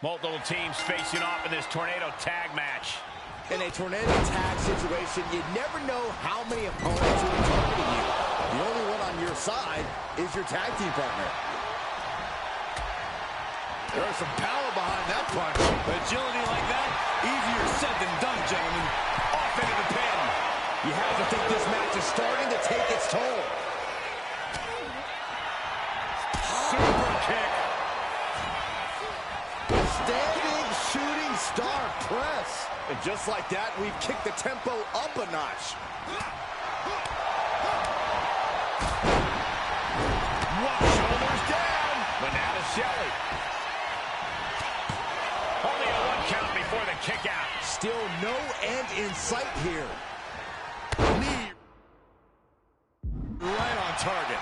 Multiple teams facing off in this tornado tag match. In a tornado tag situation, you never know how many opponents will be targeting you. The only one on your side is your tag team partner. There's some power behind that punch. Agility like that, easier said than done, gentlemen. Off into the pin. You have to think this match is starting to take its toll. Super kick. Standing shooting star press. And just like that, we've kicked the tempo up a notch. Wow, shoulders down. But now to Shelley. Only a 1 count before the kick out. Still no end in sight here. Knee right on target.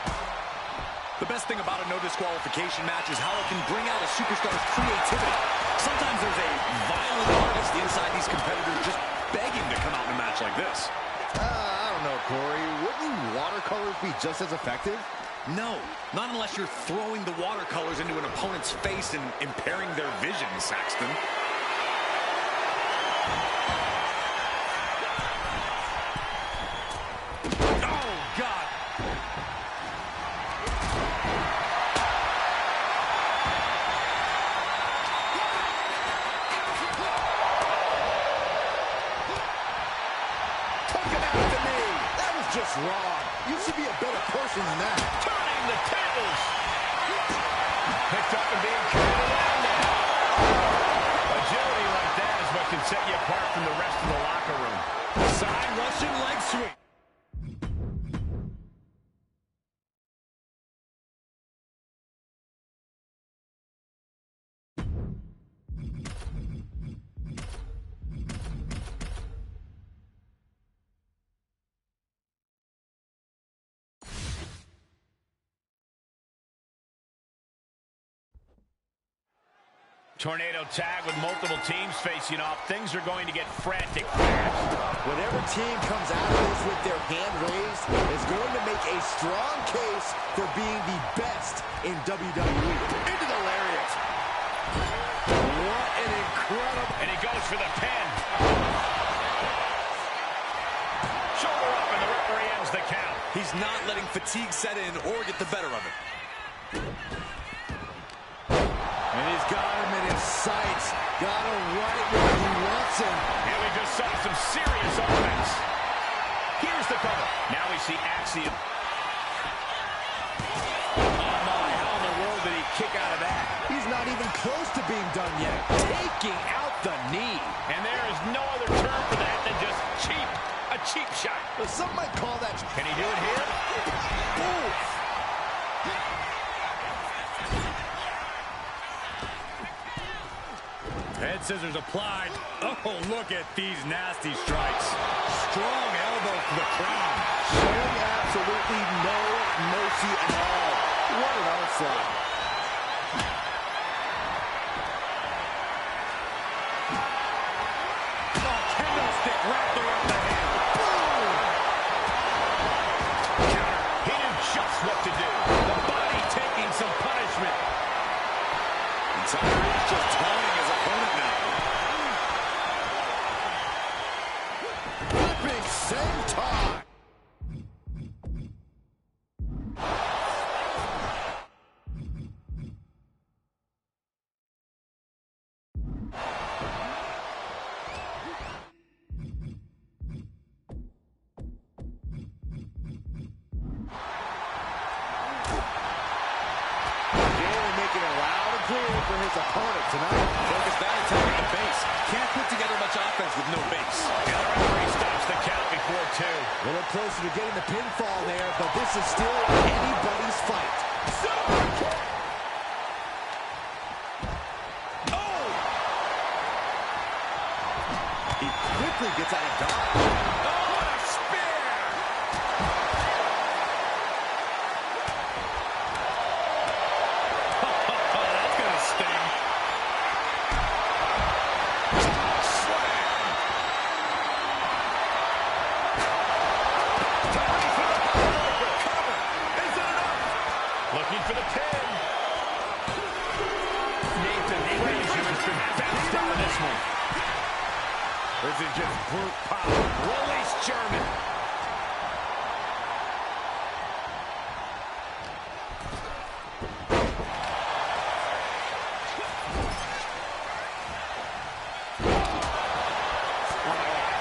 The best thing about a no disqualification match is how it can bring out a superstar's creativity. Sometimes there's a violent artist inside these competitors just begging to come out in a match like this. I don't know, Corey. Wouldn't watercolors be just as effective? No, not unless you're throwing the watercolors into an opponent's face and impairing their vision, Saxton. Oh, God. Took him out the knee. That was just wrong. You should be a better person than that. Turning the tables. Picked up and being carried around now. Agility like that is what can set you apart from the rest of the locker room. Side Russian leg sweep. Tornado tag with multiple teams facing off. Things are going to get frantic fast. Whatever team comes out of this with their hand raised is going to make a strong case for being the best in WWE. Into the lariat. What an incredible... And he goes for the pin. Shoulder up and the referee ends the count. He's not letting fatigue set in or get the better of it. And he's got him in his sights. Got him right where he wants him. And we just saw some serious offense. Here's the cover. Now we see Axiom. Oh my, how in the world did he kick out of that? He's not even close to being done yet. Taking out the knee. And there is no other term for that than just cheap. A cheap shot. Well, some might call that... Can he do it here? Ooh. Head scissors applied. Oh, look at these nasty strikes. Strong elbow to the crown. Showing absolutely no mercy at all. What an onslaught. Oh, kendo stick wrapped around the hand. Boom! Counter. He knew just what to do. The body taking some punishment. And Tyler is just taunting his opponent now. Flipping senton. For his opponent tonight. Focus that attack at the base. Can't put together much offense with no base. And the referee stops the count before 2. A little closer to getting the pinfall there, but this is still anybody's fight. Oh! He quickly gets out of dodge. Oh, what a spear! Looking for the pin. Nathan Frazier is This is just brute power. Release German.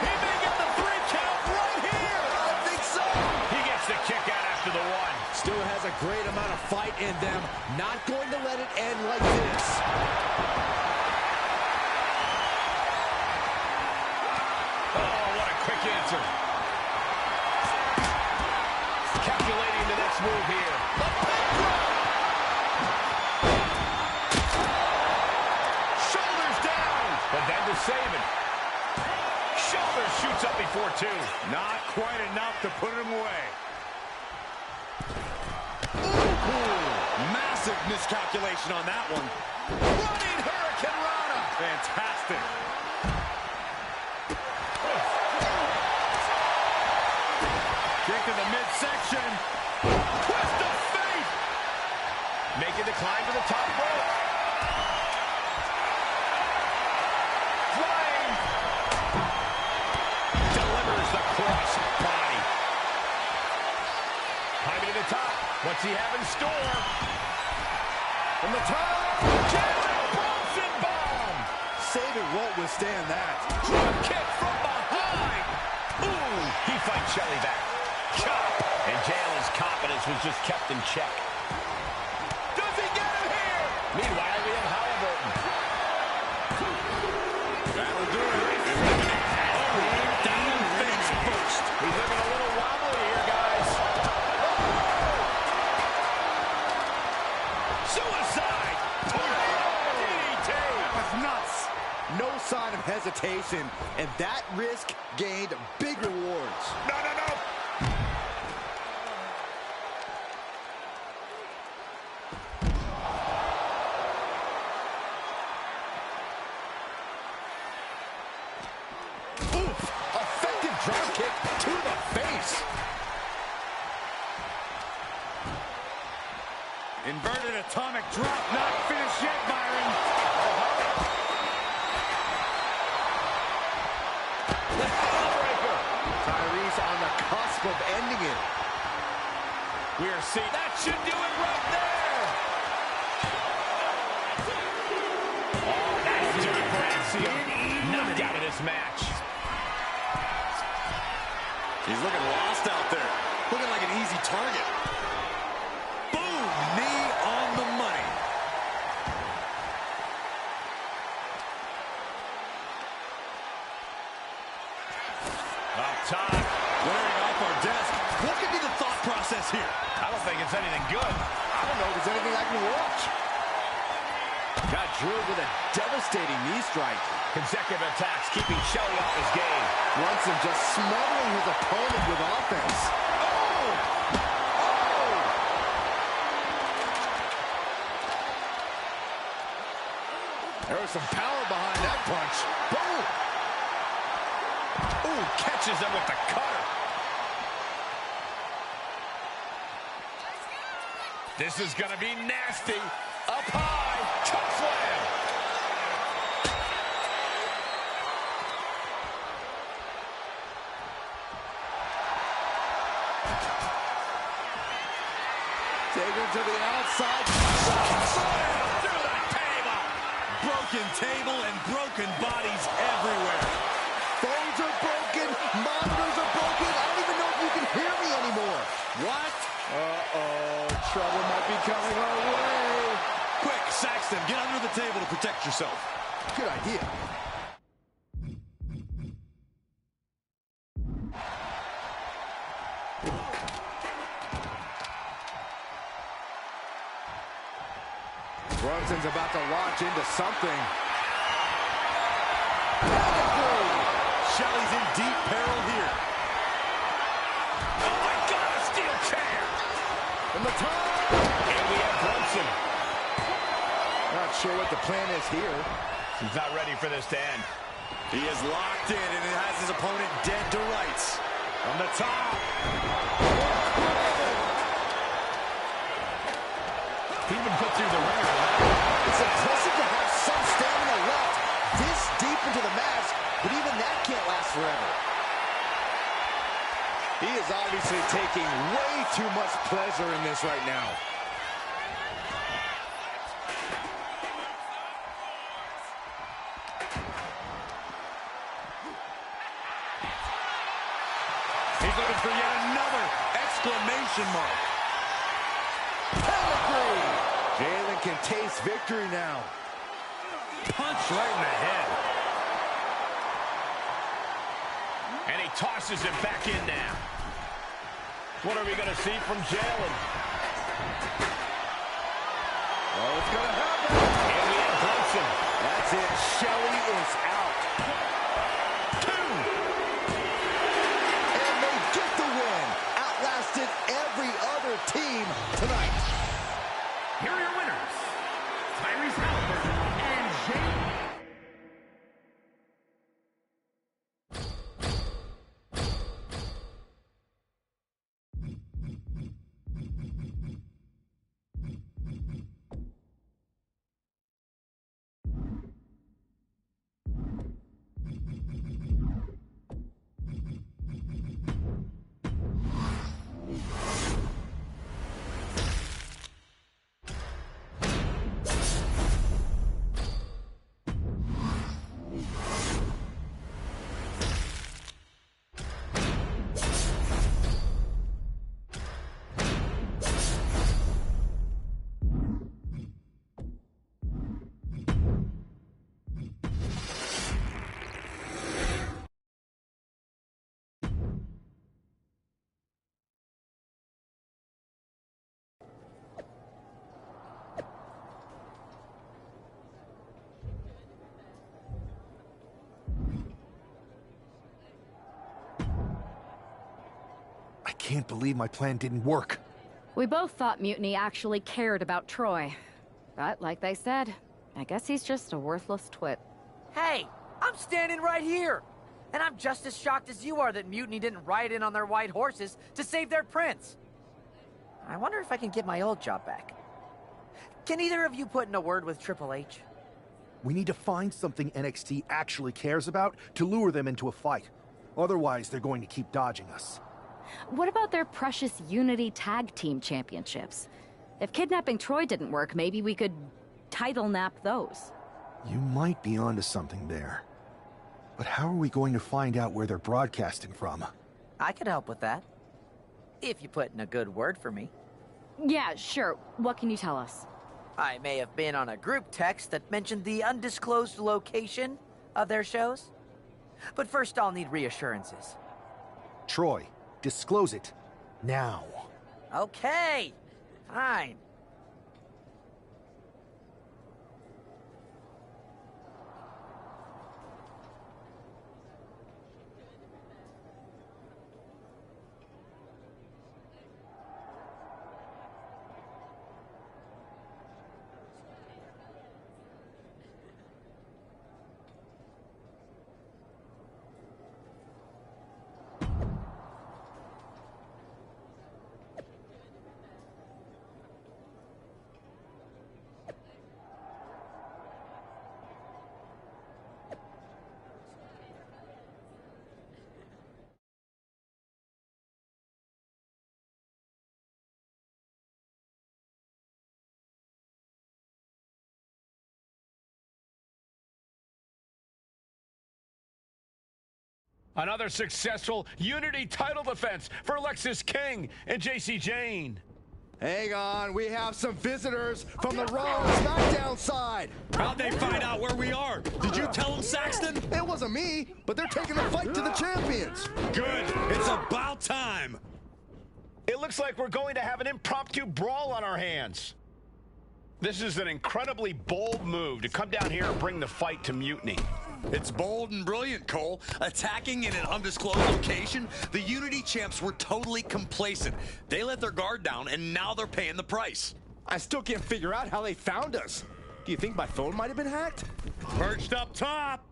He may get the 3 count right here. I think so. He gets the kick out after the 1. Still has a great amount of fight in them. Not going to let it end like this. Oh, what a quick answer. Calculating the next move here. The pin drop. Shoulders down. But then to save it. Shoulder shoots up before 2. Not quite enough to put him away. Massive miscalculation on that one. Running Hurricane Rana. Fantastic. Kick in the midsection. Twist of fate. Making the climb to the top rope. Flying. Delivers the cross body. Climbing to the top. What's he have in store? From the top. Jalen Bronson bomb. Saban won't withstand that. Drop kick from behind. Ooh, he fights Shelley back. Chop. And Jalen's confidence was just kept in check. Does he get him here? Meanwhile, we have Halliburton. That'll do it. Down face first. He's looking a little wobbly here, guys. Suicide. DDT. That was nuts. No sign of hesitation, and that risk gained big rewards. No, no, no. Oof! Effective drop kick to the face. Inverted atomic drop, not finished yet, Byron. The Hellbreaker. Tyrese on the cusp of ending it. We are seeing that should do it right there. Oh, that's doing for NC. Knocked out of this match. He's looking lost out there. Looking like an easy target. Boom! Knee on the money. Up top. Wearing off our desk. What could be the thought process here? I don't think it's anything good. I don't know if there's anything I can watch. Got drilled with a devastating knee strike. Consecutive attacks, keeping Shelley off his game. Brunson just smothering his opponent with offense. Oh! Oh! There was some power behind that punch. Boom! Ooh, catches him with the cutter. This is going to be nasty. Up high, choke slam. Take him to the outside. Slam through the table. Broken table and broken bodies everywhere. Phones are broken. Monitors are broken. I don't even know if you can hear me anymore. What? Uh-oh. Trouble might be coming our way. Quick, Saxton, get under the table to protect yourself. Good idea. Brunson's about to launch into something. Shelley's in deep peril here. Oh, my God, a steel chair. From the top. And we have Brunson. Not sure what the plan is here. He's not ready for this to end. He is locked in and it has his opponent dead to rights. From the top. He's been put through the ringer. It's impressive to have some stamina left this deep into the match, but even that can't forever. He is obviously taking way too much pleasure in this right now. He's looking for yet another exclamation mark. Pedigree! Jalen can taste victory now. Punch right in the head. And he tosses him back in now. What are we going to see from Jalen? Oh, it's going to happen. And we have Brunson. That's it. Shelly is out. 2. And they get the win. Outlasted every other team tonight. Here are your winners, Tyrese Halliburton and Jay. I can't believe my plan didn't work. We both thought Mutiny actually cared about Troy. But like they said, I guess he's just a worthless twit. Hey, I'm standing right here. And I'm just as shocked as you are that Mutiny didn't ride in on their white horses to save their prince. I wonder if I can get my old job back. Can either of you put in a word with Triple H? We need to find something NXT actually cares about to lure them into a fight. Otherwise, they're going to keep dodging us. What about their precious Unity Tag Team Championships? If kidnapping Troy didn't work, maybe we could title nap those. You might be onto something there. But how are we going to find out where they're broadcasting from? I could help with that. If you put in a good word for me. Yeah, sure. What can you tell us? I may have been on a group text that mentioned the undisclosed location of their shows. But first I'll need reassurances. Troy, disclose it. Now. Okay, fine. Another successful Unity title defense for Alexis King and JC Jane. Hang on, we have some visitors from the Raw and SmackDown side. How'd they find out where we are? Did you tell them, Saxton? It wasn't me, but they're taking the fight to the champions. Good. It's about time. It looks like we're going to have an impromptu brawl on our hands. This is an incredibly bold move to come down here and bring the fight to Mutiny. It's bold and brilliant, Cole. Attacking in an undisclosed location, the Unity champs were totally complacent. They let their guard down, and now they're paying the price. I still can't figure out how they found us. Do you think my phone might have been hacked? Perched up top.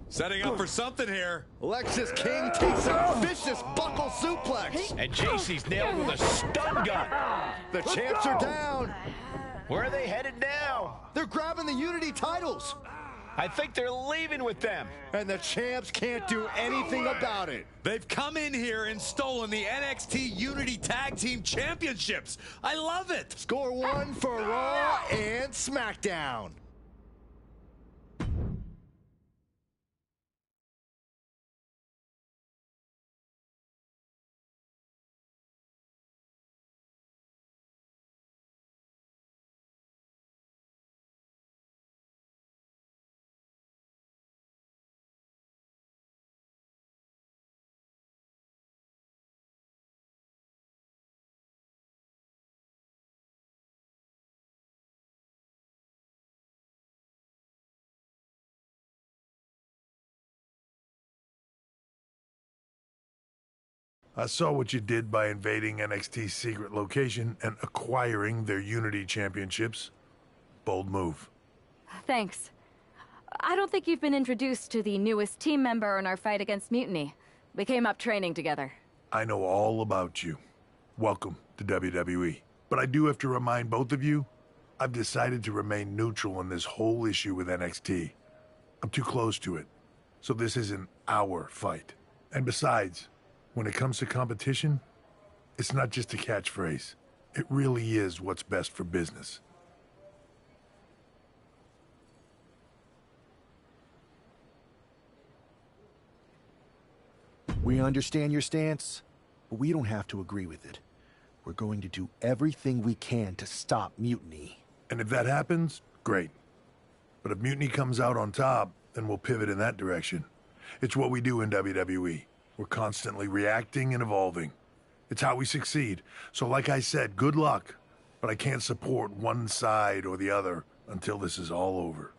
Setting up for something here. Alexis King takes a vicious buckle suplex. And JC's nailed with a stun gun. The champs are down. Where are they headed now? They're grabbing the Unity titles. I think they're leaving with them. And the champs can't do anything about it. They've come in here and stolen the NXT Unity Tag Team Championships. I love it. Score one for Raw and SmackDown. I saw what you did by invading NXT's secret location and acquiring their Unity Championships. Bold move. Thanks. I don't think you've been introduced to the newest team member in our fight against Mutiny. We came up training together. I know all about you. Welcome to WWE. But I do have to remind both of you, I've decided to remain neutral in this whole issue with NXT. I'm too close to it. So this isn't our fight. And besides, when it comes to competition, it's not just a catchphrase. It really is what's best for business. We understand your stance, but we don't have to agree with it. We're going to do everything we can to stop Mutiny. And if that happens, great. But if Mutiny comes out on top, then we'll pivot in that direction. It's what we do in WWE. We're constantly reacting and evolving. It's how we succeed. So like I said, good luck. But I can't support one side or the other until this is all over.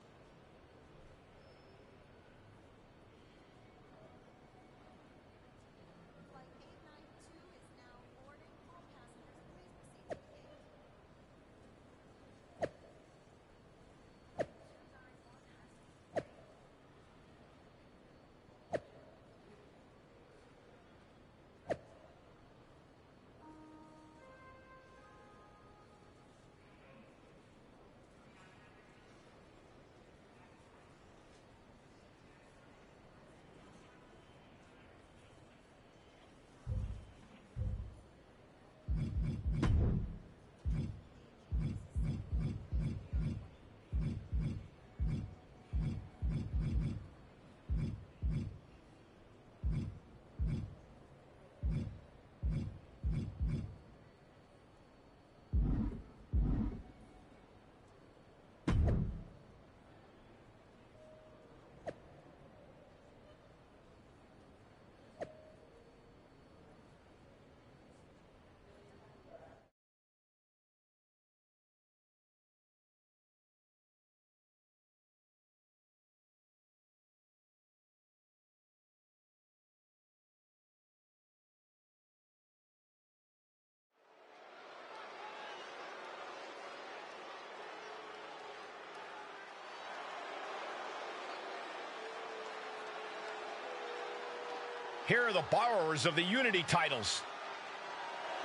Here are the borrowers of the Unity titles.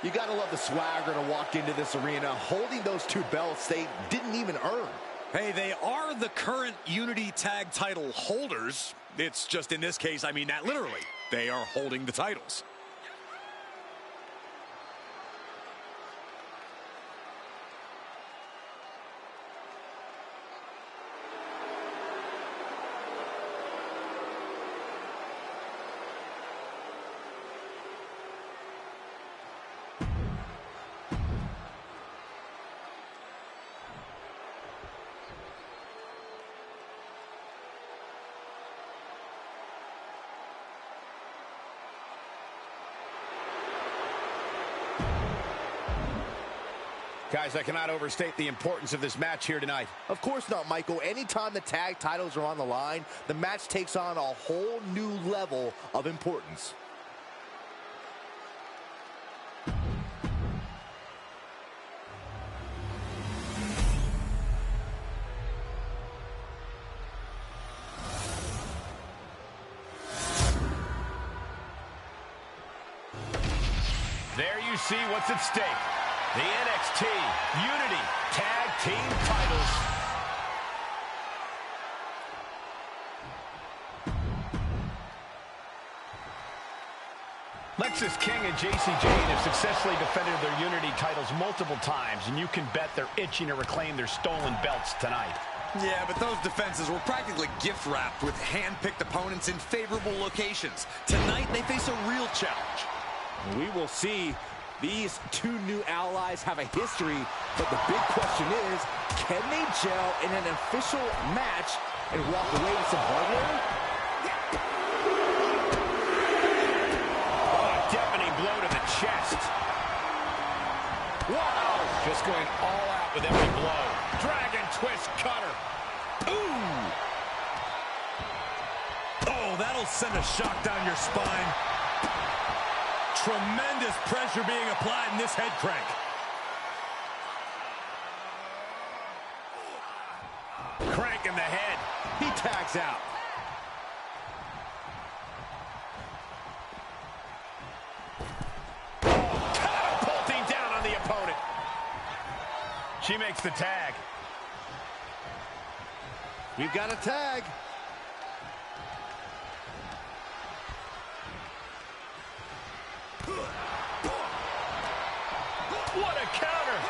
You gotta love the swagger to walk into this arena holding those two belts they didn't even earn. Hey, they are the current Unity Tag title holders. It's just in this case, I mean that literally. They are holding the titles. Guys, I cannot overstate the importance of this match here tonight. Of course not, Michael. Anytime the tag titles are on the line, the match takes on a whole new level of importance. There you see what's at stake. The NXT Unity Tag Team titles. Lexus King and JC Jane have successfully defended their Unity titles multiple times, and you can bet they're itching to reclaim their stolen belts tonight. Yeah, but those defenses were practically gift-wrapped with hand-picked opponents in favorable locations. Tonight, they face a real challenge. We will see. These two new allies have a history, but the big question is, can they gel in an official match and walk away with some hardware? Oh, a deafening blow to the chest. Wow! Just going all out with every blow. Dragon twist cutter. Ooh! Oh, that'll send a shock down your spine. Tremendous pressure being applied in this head crank. Crank in the head. He tags out. Catapulting down on the opponent. She makes the tag. We've got a tag. What a counter.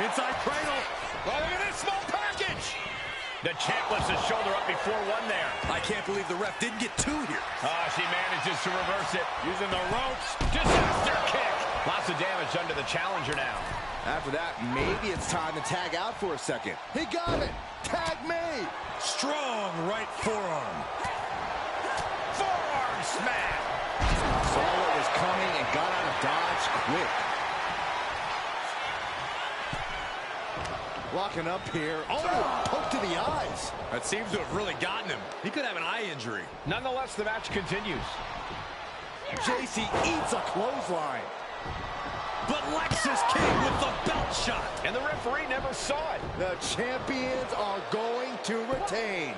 Inside cradle. Oh, look at this small package. The champ lifts his shoulder up before one there. I can't believe the ref didn't get two here. She manages to reverse it using the ropes. Disaster kick. Lots of damage done to the challenger now. After that, maybe it's time to tag out for a second. He got it. Tag made. Strong right forearm. Forearm smash. Saw what was coming and got out of dodge quick. Locking up here. Oh, poke to the eyes. That seems to have really gotten him. He could have an eye injury. Nonetheless, the match continues. JC eats a clothesline. But Lexus King with the belt shot. And the referee never saw it. The champions are going to retain.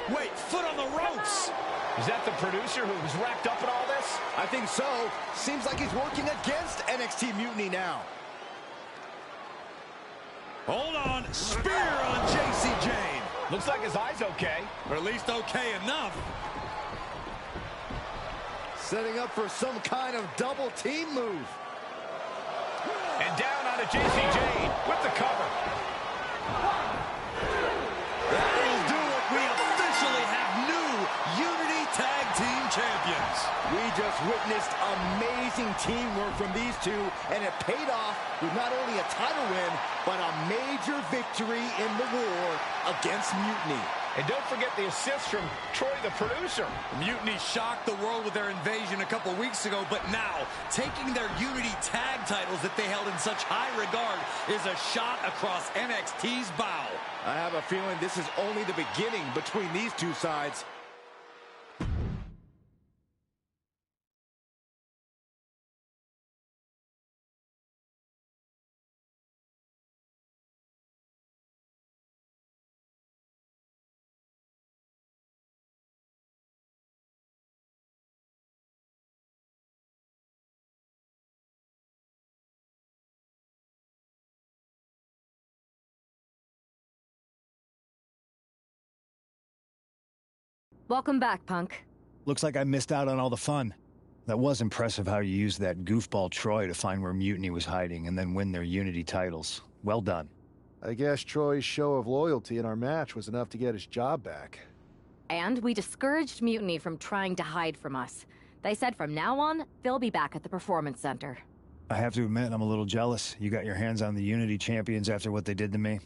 Wait, foot on the ropes. Is that the producer who was wrapped up in all this? I think so. Seems like he's working against NXT Mutiny now. Hold on. Spear on JC Jane. Looks like his eye's okay. Or at least okay enough. Setting up for some kind of double team move. And down onto JC Jane with the cover. That'll do it. We officially have new Unity Tag Team Champions. We just witnessed amazing teamwork from these two, and it paid off with not only a title win, but a major victory in the war against Mutiny. And don't forget the assist from Troy, the producer. Mutiny shocked the world with their invasion a couple weeks ago, but now, taking their Unity tag titles that they held in such high regard is a shot across NXT's bow. I have a feeling this is only the beginning between these two sides. Welcome back, Punk. Looks like I missed out on all the fun. That was impressive how you used that goofball Troy to find where Mutiny was hiding and then win their Unity titles. Well done. I guess Troy's show of loyalty in our match was enough to get his job back. And we discouraged Mutiny from trying to hide from us. They said from now on, they'll be back at the Performance Center. I have to admit, I'm a little jealous. You got your hands on the Unity champions after what they did to me.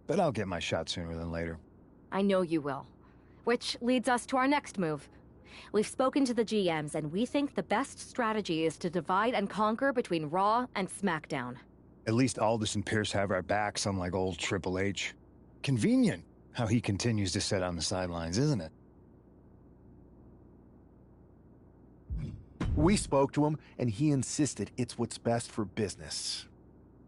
But I'll get my shot sooner than later. I know you will. Which leads us to our next move. We've spoken to the GMs, and we think the best strategy is to divide and conquer between Raw and SmackDown. At least Aldous and Pierce have our backs, unlike old Triple H. Convenient how he continues to sit on the sidelines, isn't it? We spoke to him, and he insisted it's what's best for business.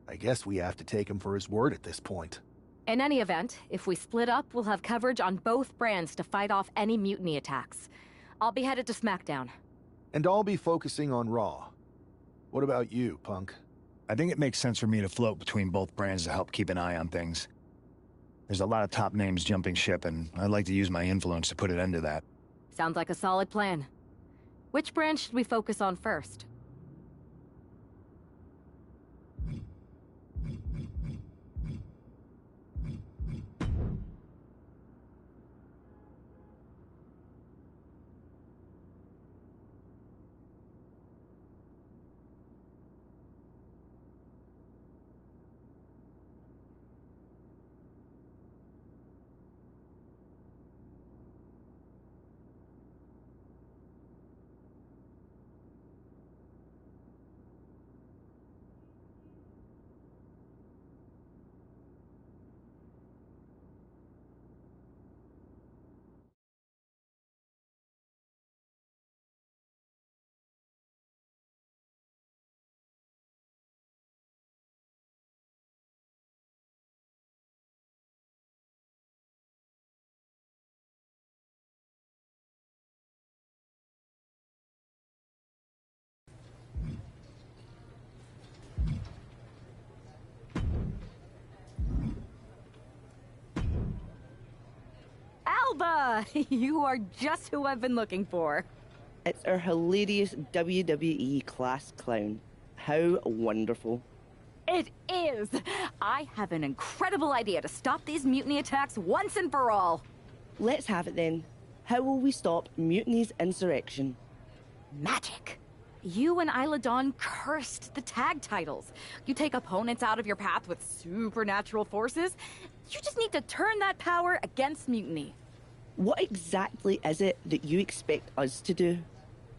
I guess we have to take him for his word at this point. In any event, if we split up, we'll have coverage on both brands to fight off any Mutiny attacks. I'll be headed to SmackDown. And I'll be focusing on Raw. What about you, Punk? I think it makes sense for me to float between both brands to help keep an eye on things. There's a lot of top names jumping ship, and I'd like to use my influence to put an end to that. Sounds like a solid plan. Which brand should we focus on first? Alba! You are just who I've been looking for. It's our hilarious WWE class clown. How wonderful. It is! I have an incredible idea to stop these mutiny attacks once and for all. Let's have it then. How will we stop Mutiny's insurrection? Magic. You and Isla Dawn cursed the tag titles. You take opponents out of your path with supernatural forces. You just need to turn that power against Mutiny. What exactly is it that you expect us to do?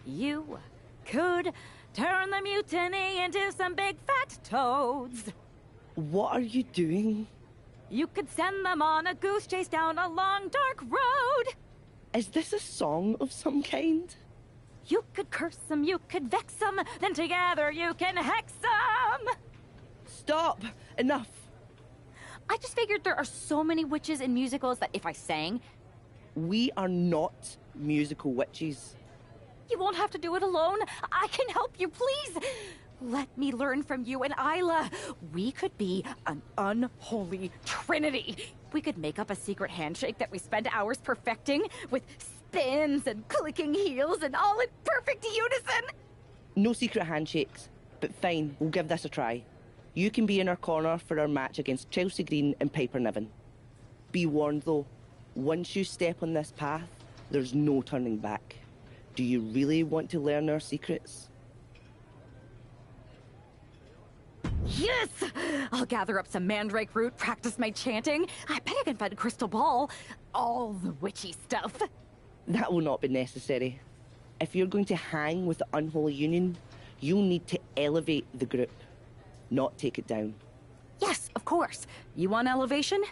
You could turn the Mutiny into some big fat toads. What are you doing? You could send them on a goose chase down a long, dark road. Is this a song of some kind? You could curse them, you could vex them, then together you can hex them! Stop! Enough! I just figured there are so many witches in musicals that if I sang... We are not musical witches. You won't have to do it alone. I can help you, please. Let me learn from you and Isla. We could be an unholy trinity. We could make up a secret handshake that we spend hours perfecting with spins and clicking heels and all in perfect unison. No secret handshakes, but fine, we'll give this a try. You can be in our corner for our match against Chelsea Green and Piper Niven. Be warned though, once you step on this path, there's no turning back. Do you really want to learn our secrets? Yes! I'll gather up some mandrake root, practice my chanting. I bet I can find a crystal ball. All the witchy stuff. That will not be necessary. If you're going to hang with the Unholy Union, you'll need to elevate the group, not take it down. Yes, of course. You want elevation?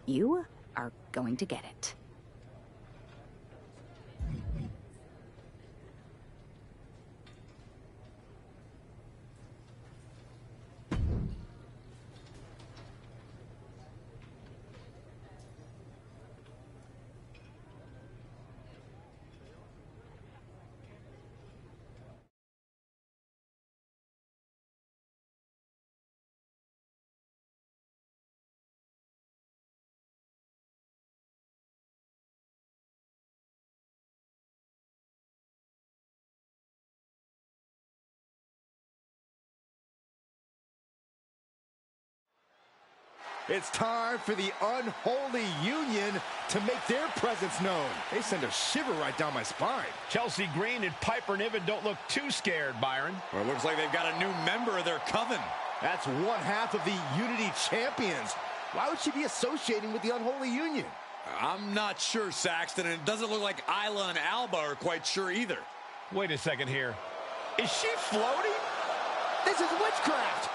You are going to get it. It's time for the Unholy Union to make their presence known. They send a shiver right down my spine. Chelsea Green and Piper Niven don't look too scared, Byron. Well, it looks like they've got a new member of their coven. That's one half of the Unity Champions. Why would she be associating with the Unholy Union? I'm not sure, Saxton, and it doesn't look like Isla and Alba are quite sure either. Wait a second here. Is she floating? This is witchcraft.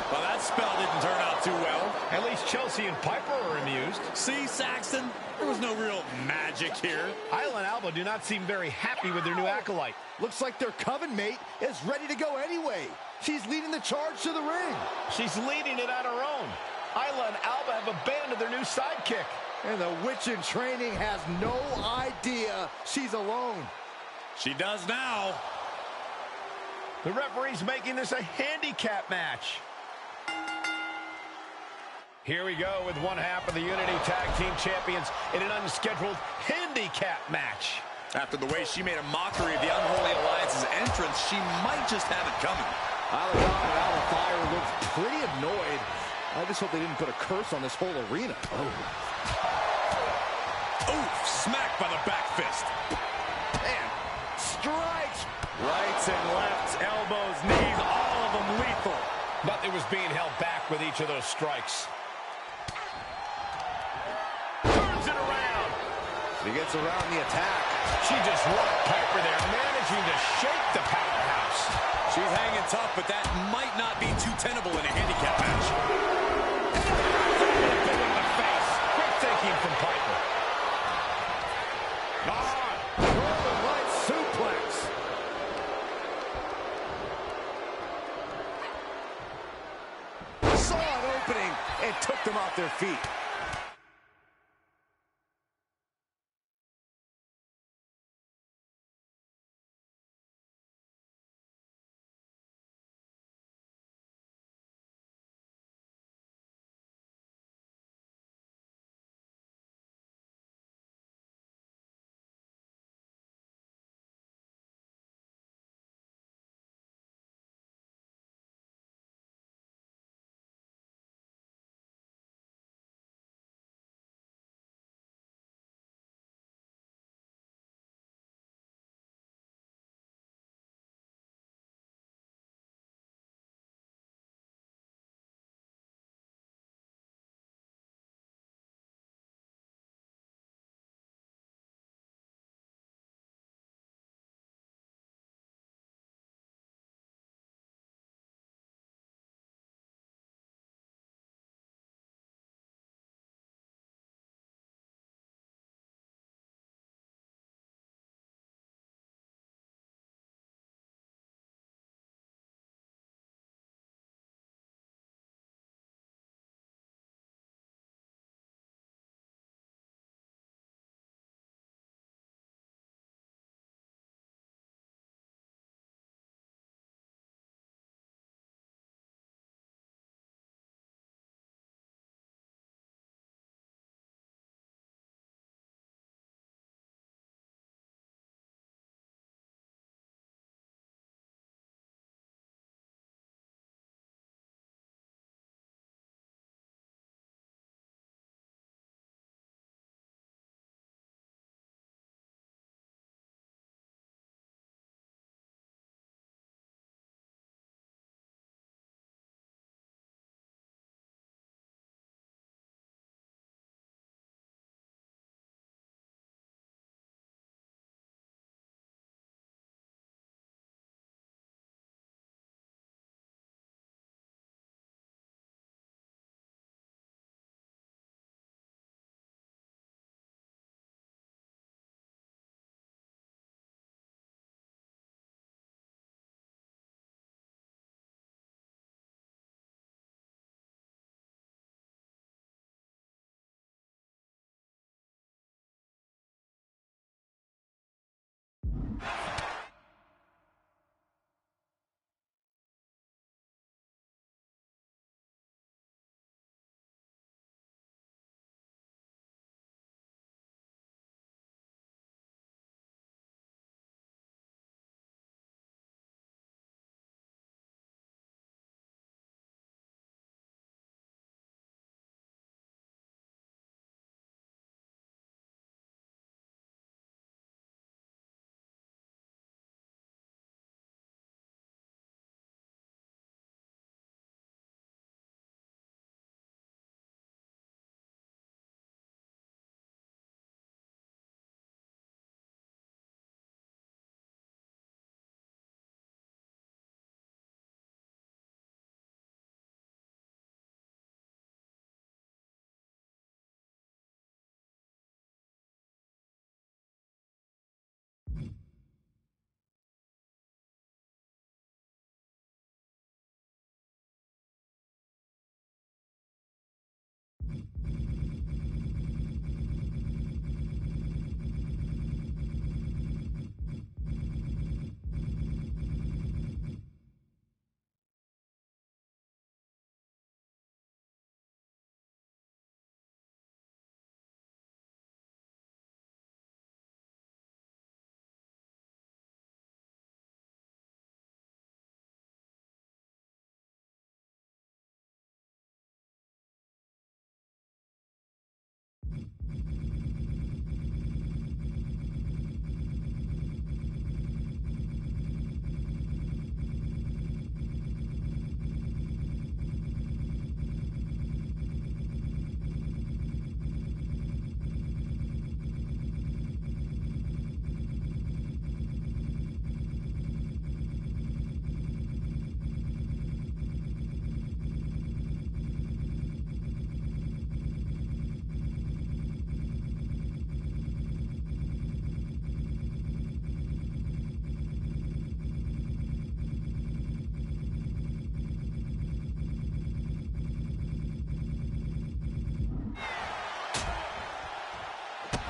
Well, that spell didn't turn out too well. At least Chelsea and Piper are amused. See, Saxton? There was no real magic here. Isla and Alba do not seem very happy with their new acolyte. Looks like their coven mate is ready to go anyway. She's leading the charge to the ring. She's leading it on her own. Isla and Alba have abandoned their new sidekick. And the witch in training has no idea she's alone. She does now. The referee's making this a handicap match. Here we go with one half of the Unity Tag Team Champions in an unscheduled handicap match. After the way she made a mockery of the Unholy Alliance's entrance, she might just have it coming. Isla Dawn and Alba Fire looked pretty annoyed. I just hope they didn't put a curse on this whole arena. Oof, smacked by the back fist. And strikes. Rights and lefts, elbows, knees, all of them lethal. Nothing was being held back with each of those strikes. She gets around the attack. She just rocked Piper there, managing to shake the powerhouse. She's hanging tough, but that might not be too tenable in a handicap match. In the face. Quick thinking from Piper. Northern Light suplex. Saw an opening and took them off their feet.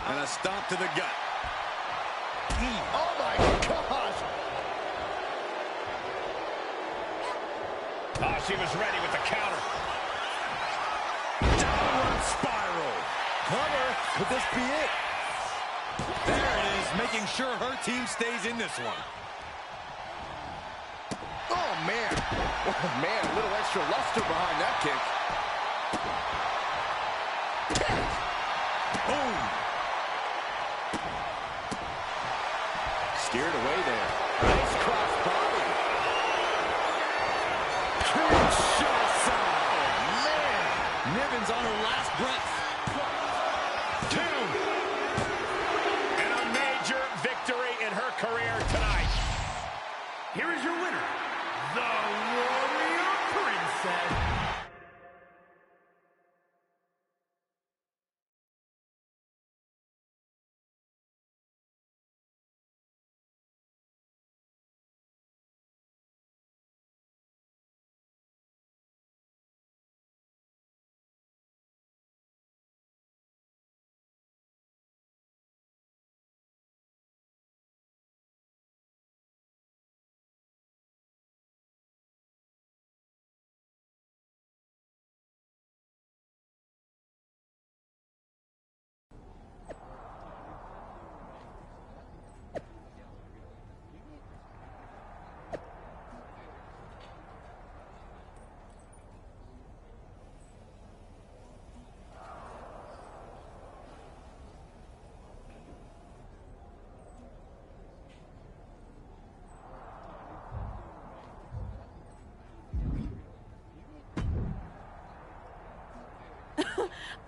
And a stomp to the gut. Oh my gosh! Oh, she was ready with the counter. Downward spiral. Cover. Could this be it? There it is, making sure her team stays in this one. Oh man. Oh man, a little extra luster behind that kick. Boom. Steered away there. Nice cross body. Kinshasa. Oh, man. Niven's on her last breath. 2. And a major victory in her career tonight. Here is your winner, the Warrior Princess.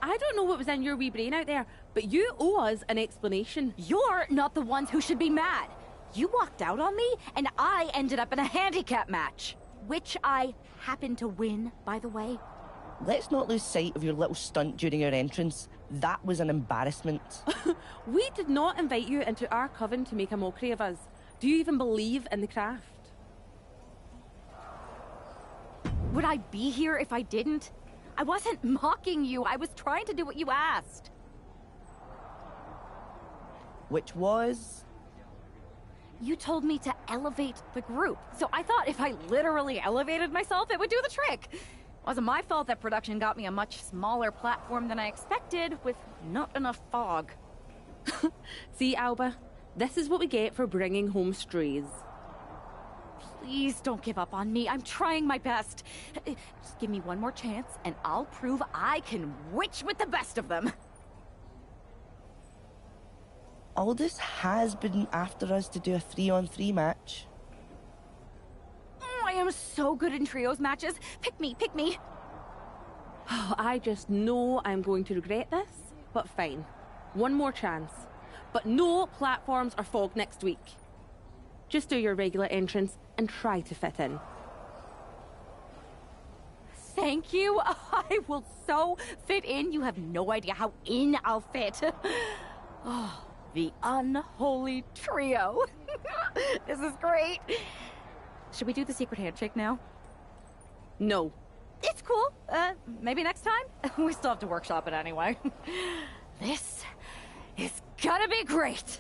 I don't know what was in your wee brain out there, but you owe us an explanation. You're not the ones who should be mad. You walked out on me, and I ended up in a handicap match. Which I happened to win, by the way. Let's not lose sight of your little stunt during your entrance. That was an embarrassment. We did not invite you into our coven to make a mockery of us. Do you even believe in the craft? Would I be here if I didn't? I wasn't mocking you. I was trying to do what you asked. Which was? You told me to elevate the group. So I thought if I literally elevated myself, it would do the trick. It wasn't my fault that production got me a much smaller platform than I expected with not enough fog. See, Alba, this is what we get for bringing home strays. Please don't give up on me. I'm trying my best. Just give me one more chance, and I'll prove I can witch with the best of them. Aldous has been after us to do a 3-on-3 match. Oh, I am so good in trios matches. Pick me, pick me. Oh, I just know I'm going to regret this, but fine. One more chance. But no platforms or fog next week. Just do your regular entrance and try to fit in. Thank you. I will so fit in. You have no idea how in I'll fit. Oh, the unholy trio. This is great. Should we do the secret handshake now? No. It's cool. Maybe next time? We still have to workshop it anyway. This is gonna be great.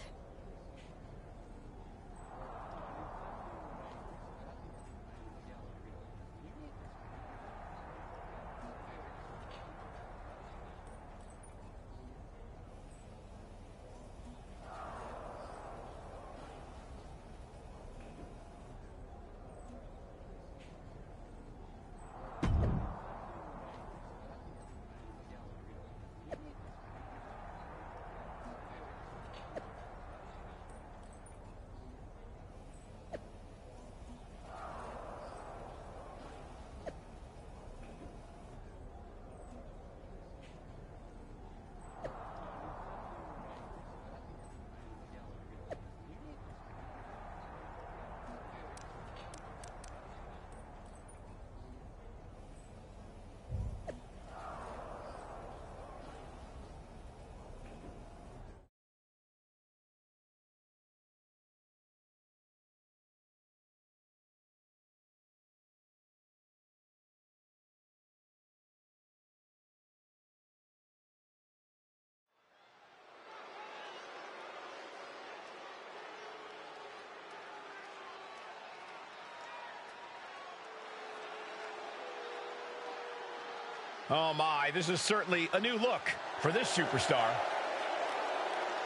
Oh my, this is certainly a new look for this superstar.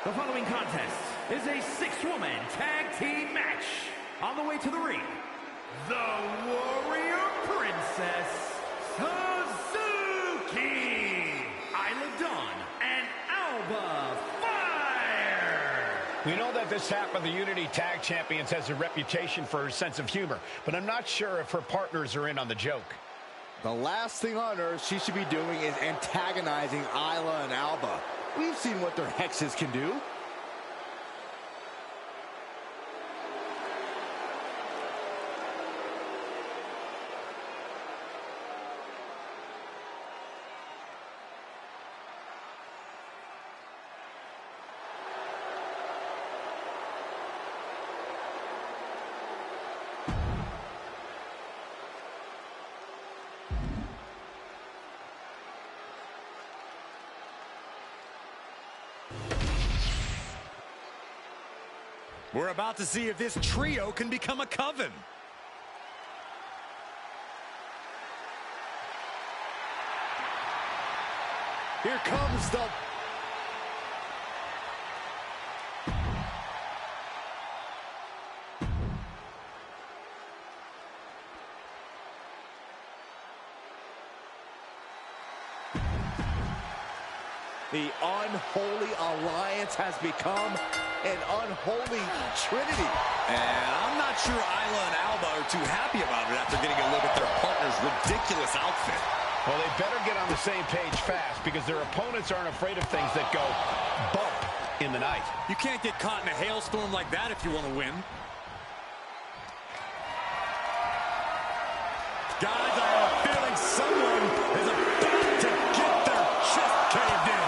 The following contest is a six-woman tag team match. On the way to the ring, the Warrior Princess, Suzuki, Isla Dawn, and Alba Fire. We know that this half of the Unity Tag Champions has a reputation for her sense of humor, but I'm not sure if her partners are in on the joke. The last thing on earth she should be doing is antagonizing Isla and Alba. We've seen what their hexes can do. We're about to see if this trio can become a coven. Here comes the... The unholy alliance has become an unholy trinity. And I'm not sure Isla and Alba are too happy about it after getting a look at their partner's ridiculous outfit. Well, they better get on the same page fast because their opponents aren't afraid of things that go bump in the night. You can't get caught in a hailstorm like that if you want to win. Guys, I have a feeling someone is about to get their chest caved in.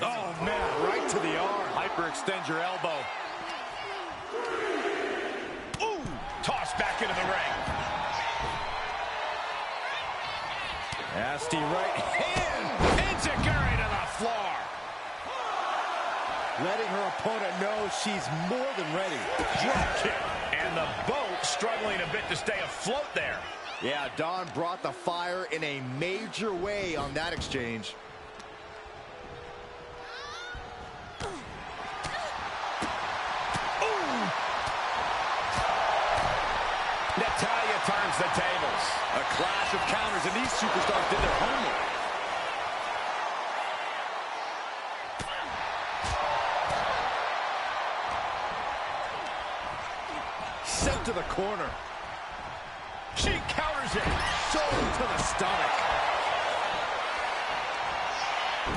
Oh, man, right to the arm. Hyperextend your elbow. Ooh, tossed back into the ring. Nasty right hand. Enziguri to the floor. Letting her opponent know she's more than ready. Drop kick. And the boat struggling a bit to stay afloat there. Yeah, Dawn brought the fire in a major way on that exchange. Natalya turns the tables. A clash of counters, and these superstars did their homework. Sent to the corner. She counters it. Shoulder to the stomach.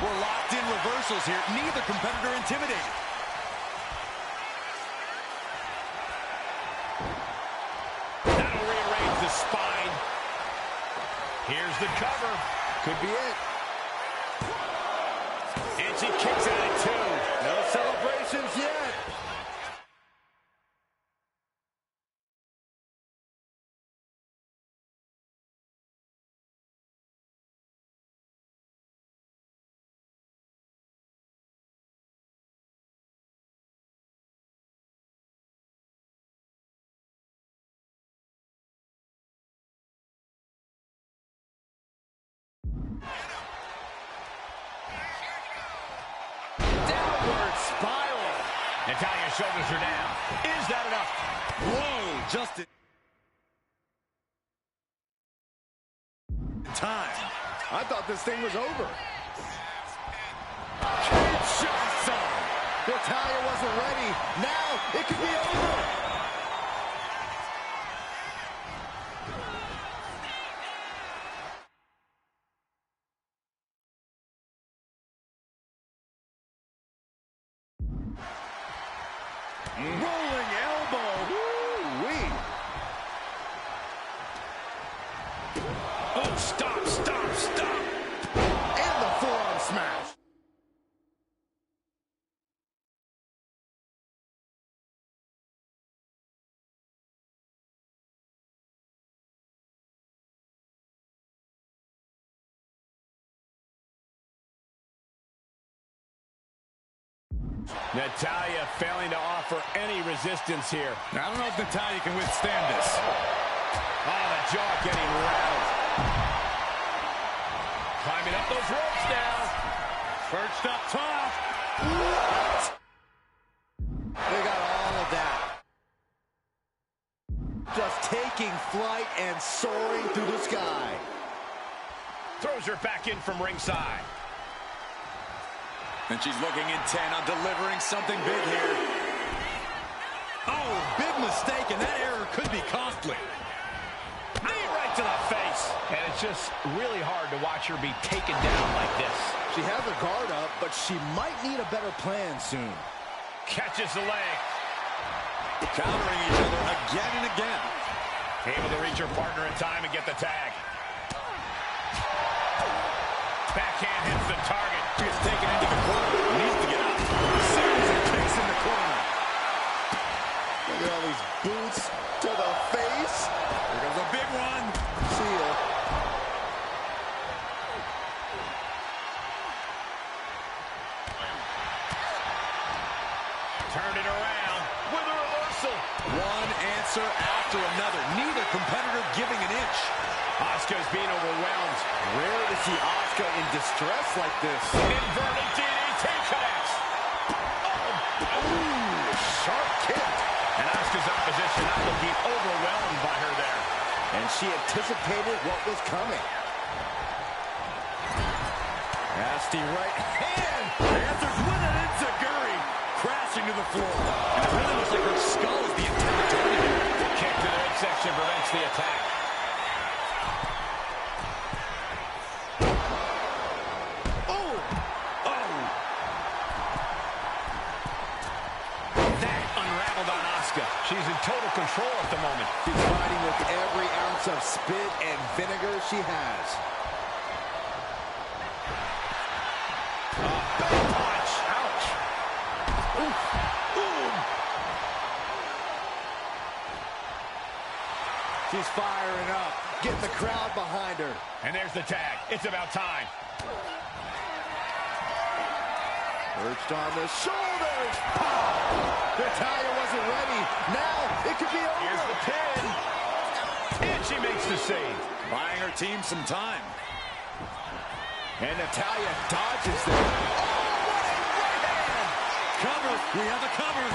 We're locked in reversals here. Neither competitor intimidated. That'll rearrange the spine. Here's the cover. Could be it. And she kicks out at 2. No celebrations yet. Downward spiral. Natalya's shoulders are down. Is that enough? Whoa, just in time. I thought this thing was over. Kinshasa. Natalya wasn't ready. Now it could be over. Rolling elbow. Woo-wee. Oh, stop, stop, stop. And the forearm smash. Natalya failing to offer any resistance here. I don't know if Natalya can withstand this. Oh, the jaw getting rattled. Climbing up those ropes now. Perched up top. They got all of that. Just taking flight and soaring through the sky. Throws her back in from ringside. And she's looking intent on delivering something big here. Oh, big mistake, and that error could be costly. Knee right to the face. And it's just really hard to watch her be taken down like this. She has her guard up, but she might need a better plan soon. Catches the leg. Countering each other again and again. Able to reach her partner in time and get the tag. Backhand hits the target. She gets taken into the corner. Needs to get out. Series of kicks in the corner. Look at all these boots to the face. Here goes a big one. See ya. Turned it around with a reversal. One answer after another. Neither competitor giving an inch. Asuka's being overwhelmed. Rare to see Asuka in distress like this. Inverted DDT connects. Ooh, sharp kick. And Asuka's opposition not looking overwhelmed by her there. And she anticipated what was coming. Nasty right hand. Answers with an enziguri. Crashing to the floor. And it really looks like her skull is the intended target. Kick to the midsection prevents the attack. She's in total control at the moment. She's fighting with every ounce of spit and vinegar she has. Big punch. She's firing up, getting the crowd behind her. And there's the tag. It's about time. Perched on the shoulders. Pow! Natalya wasn't ready. Now it could be over. Here's the pin. And she makes the save. Buying her team some time. And Natalya dodges them. Oh, what a right hand! Cover. We have a cover.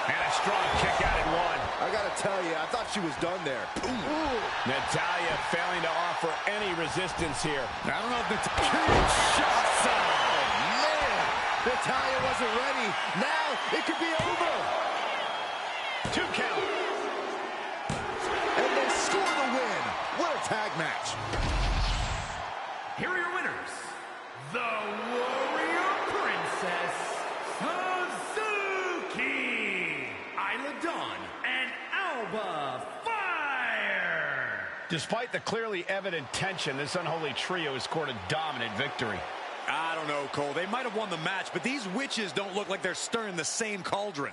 And a strong kick out at one. I gotta tell you, I thought she was done there. Ooh. Natalya failing to offer any resistance here. I don't know if Natalya shots. Oh, man. Natalya wasn't ready. Now it could be over. 2 count. And they score the win. What a tag match. Here are your winners, the Warrior Princess, Suzuki, Isla Dawn, and Alba Fire. Despite the clearly evident tension, this unholy trio has scored a dominant victory. I don't know, Cole. They might have won the match, but these witches don't look like they're stirring the same cauldron.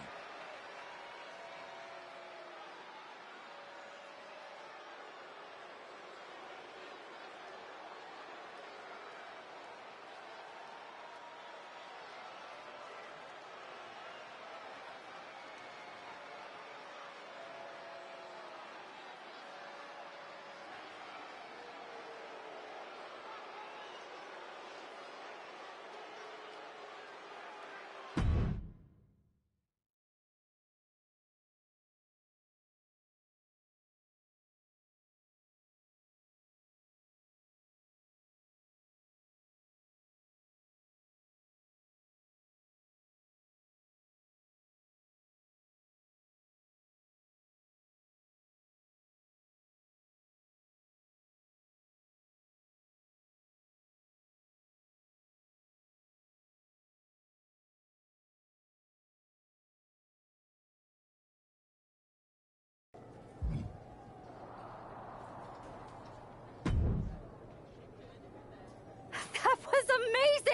That was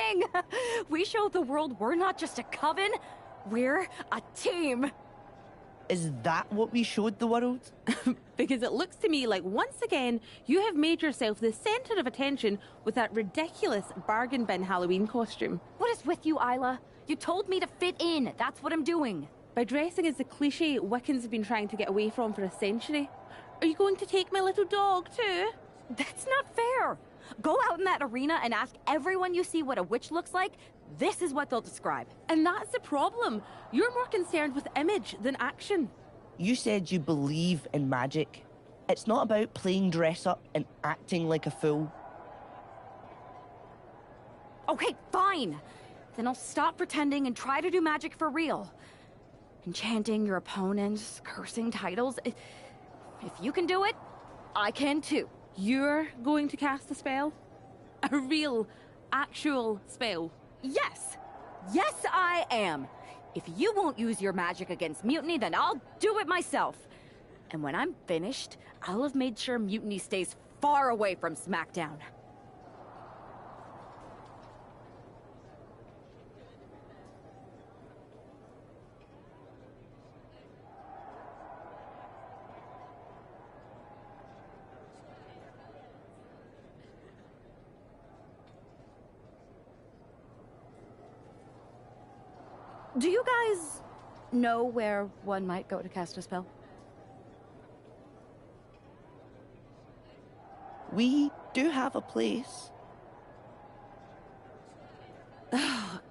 amazing! We showed the world we're not just a coven, we're a team. Is that what we showed the world? Because it looks to me like once again you have made yourself the centre of attention with that ridiculous bargain bin Halloween costume. What is with you, Isla? You told me to fit in. That's what I'm doing. By dressing as the cliche Wiccans have been trying to get away from for a century. Are you going to take my little dog too? That's not fair. Go out in that arena and ask everyone you see what a witch looks like. This is what they'll describe. And that's the problem. You're more concerned with image than action. You said you believe in magic. It's not about playing dress up and acting like a fool. Okay, fine. Then I'll stop pretending and try to do magic for real. Enchanting your opponents, cursing titles. If you can do it, I can too. You're going to cast a spell? A real, actual spell? Yes. Yes, I am. If you won't use your magic against Mutiny, then I'll do it myself. And when I'm finished, I'll have made sure Mutiny stays far away from SmackDown. Do you guys know where one might go to cast a spell? We do have a place.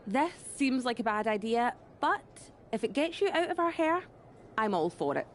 This seems like a bad idea, but if it gets you out of our hair, I'm all for it.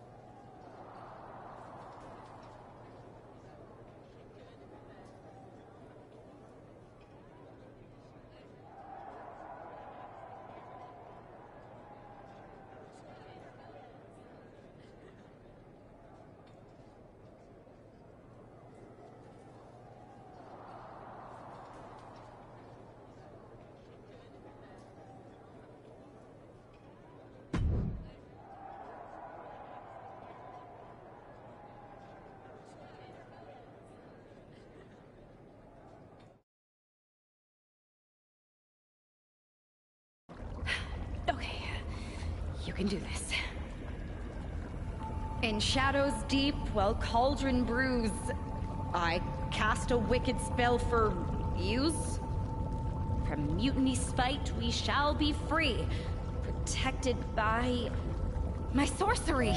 Okay, you can do this. In shadows deep, while cauldron brews, I cast a wicked spell for use. From mutiny's spite, we shall be free, protected by my sorcery.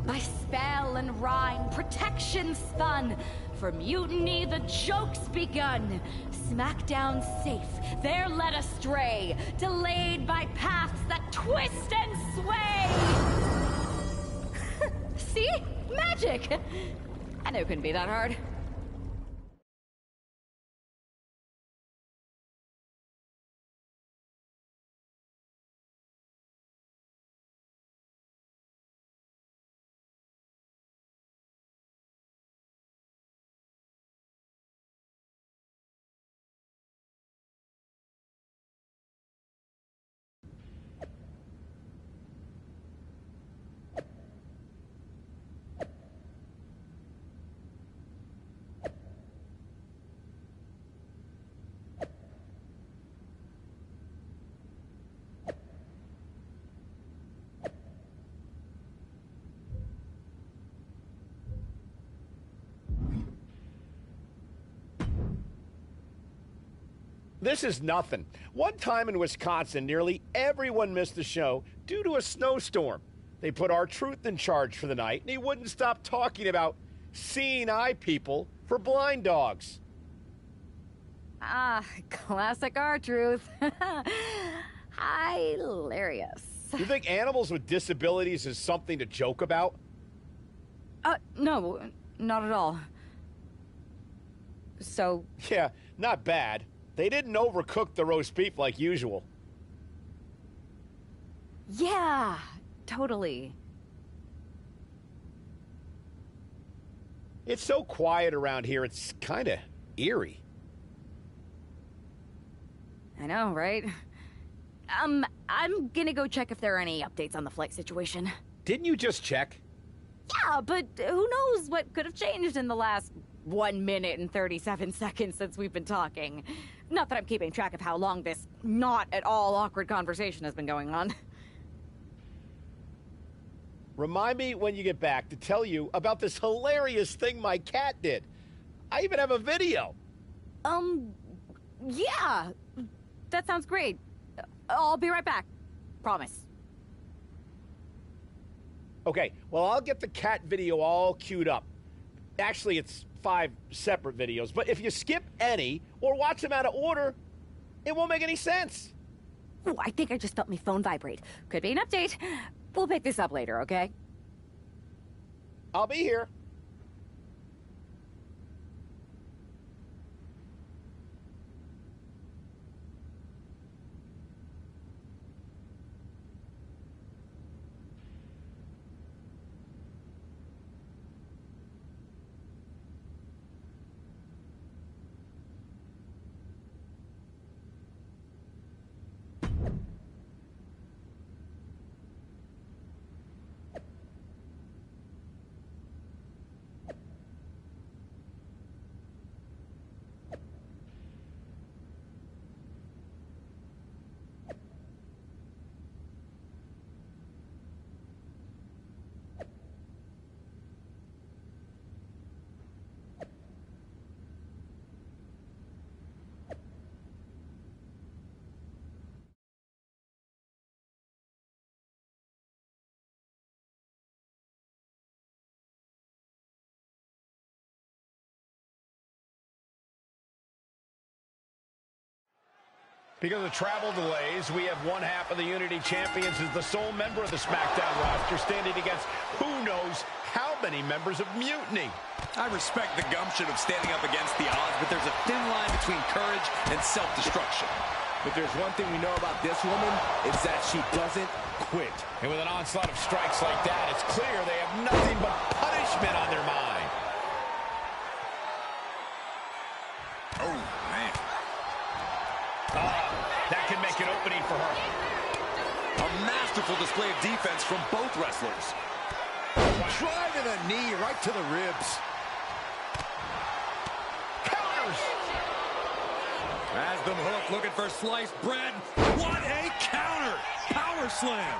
By spell and rhyme, protection spun. For mutiny, the joke's begun. Smackdown safe, there led astray, delayed by paths that twist and sway. See? Magic! I knew it couldn't be that hard. This is nothing. One time in Wisconsin, nearly everyone missed the show due to a snowstorm. They put R-Truth in charge for the night, and he wouldn't stop talking about seeing eye people for blind dogs. Ah, classic R-Truth. Hilarious. You think animals with disabilities is something to joke about? No, not at all. So... Yeah, not bad. They didn't overcook the roast beef like usual. Yeah, totally. It's so quiet around here, it's kind of eerie. I know, right? I'm gonna go check if there are any updates on the flight situation. Didn't you just check? Yeah, but who knows what could have changed in the last 1 minute and 37 seconds since we've been talking. Not that I'm keeping track of how long this not at all awkward conversation has been going on. Remind me when you get back to tell you about this hilarious thing my cat did. I even have a video. Yeah. That sounds great. I'll be right back. Promise. Okay, well, I'll get the cat video all queued up. Actually, it's 5 separate videos, but if you skip any or watch them out of order, it won't make any sense. Ooh, I think I just felt my phone vibrate. Could be an update. We'll pick this up later, okay? I'll be here. Because of travel delays, we have one half of the Unity Champions as the sole member of the SmackDown roster standing against who knows how many members of Mutiny. I respect the gumption of standing up against the odds, but there's a thin line between courage and self-destruction. But there's one thing we know about this woman, it's that she doesn't quit. And with an onslaught of strikes like that, it's clear they have nothing but punishment on their mind. Oh, man. That can make an opening for her. A masterful display of defense from both wrestlers. Driving a knee right to the ribs. Counters! As the hook looking for sliced bread. What a counter! Power slam!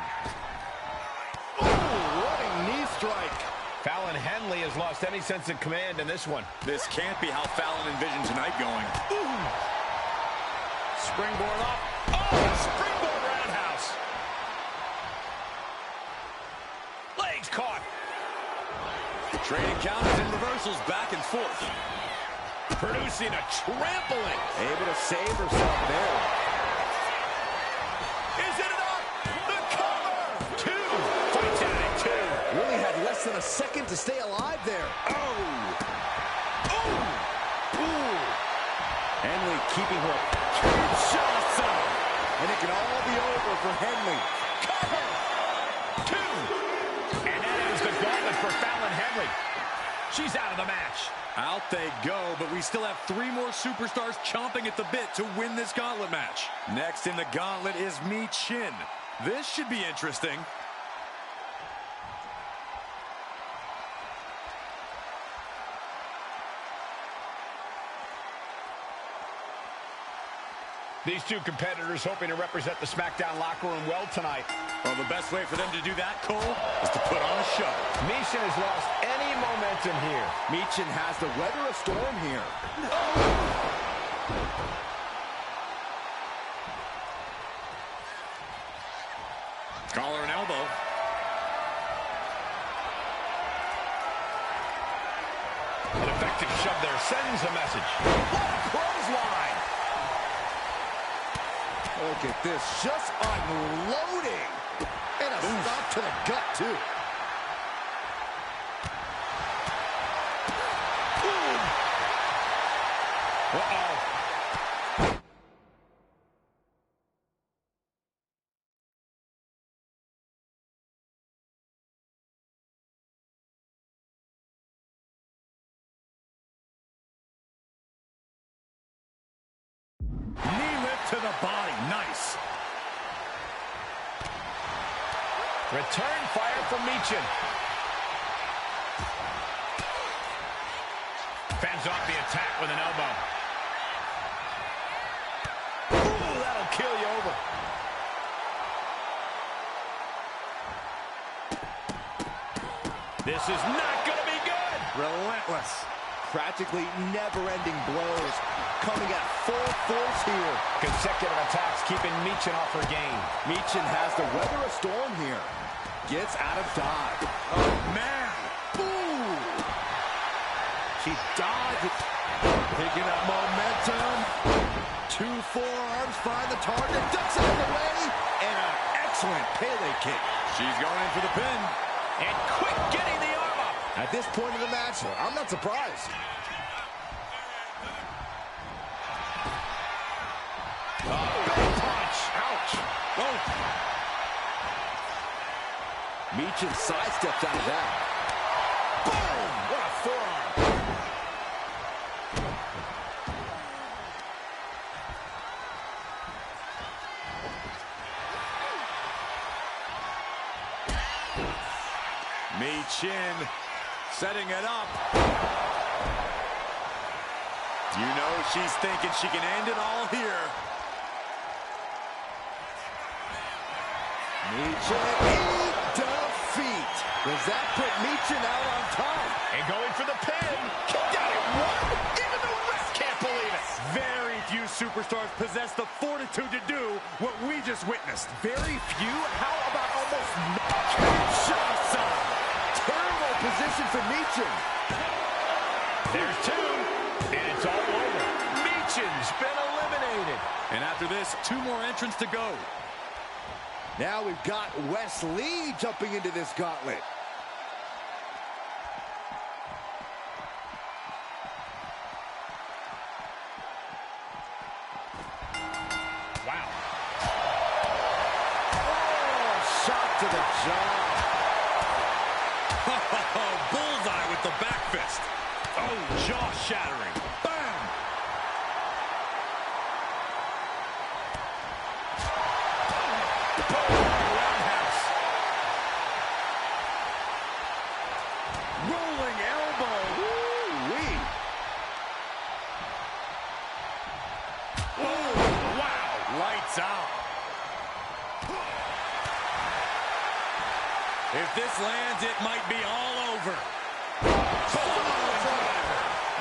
Oh, running knee strike. Fallon Henley has lost any sense of command in this one. This can't be how Fallon envisioned tonight going. Ooh. Springboard up. Oh, springboard roundhouse. Legs caught. Trading counters and reversals back and forth. Producing a trampling. Able to save herself there. Is it enough? The cover. 2. Fights out at 2. Really had less than a second to stay alive there. Oh. Ooh. Ooh. Henley keeping her shots up. And it can all be over for Henley. Cover. 2. And that ends the gauntlet for Fallon Henley. She's out of the match. Out they go, but we still have 3 more superstars chomping at the bit to win this gauntlet match. Next in the gauntlet is Mi Chin. This should be interesting. These two competitors hoping to represent the SmackDown locker room well tonight. Well, the best way for them to do that, Cole, is to put on a show. Michin has lost any momentum here. Michin has to weather a storm here. Collar and elbow. An effective shove there sends a message. What a clothesline! Look at this, just unloading. And a stop to the gut, too. Uh-oh. Knee lift to the body. Nice. Return fire from Michin. Fends off the attack with an elbow. Ooh, that'll kill you over. This is not going to be good. Relentless. Practically never-ending blows. Coming at full force here. Consecutive attacks keeping Michin off her game. Michin has to weather a storm here. Gets out of dodge. Oh, man. Ooh. She dodged. Picking up momentum. 2 forearms find the target. Ducks out of the way. And an excellent Pele kick. She's going in for the pin. And quick getting the arm up. At this point in the match, I'm not surprised. Big punch. Ouch. Oh. Michin sidesteps out of that. Boom! What a forearm. Michin setting it up. You know she's thinking she can end it all here. Michin in defeat. Does that put Michin out on top? And going for the pin. Kicked out at 1. Even the ref can't believe it. Very few superstars possess the fortitude to do what we just witnessed. Very few? How about almost no? Shots on. Terrible position for Michin. There's 2. And it's all over. Michin's been eliminated. And after this, 2 more entrants to go. Now we've got Wes Lee jumping into this gauntlet. Wow. Oh, shot to the jaw. Bullseye with the back fist. Oh, jaw-shattering. Bam! Roundhouse. Rolling elbow. Woo-wee. Oh, wow. Lights out. If this lands, it might be all over.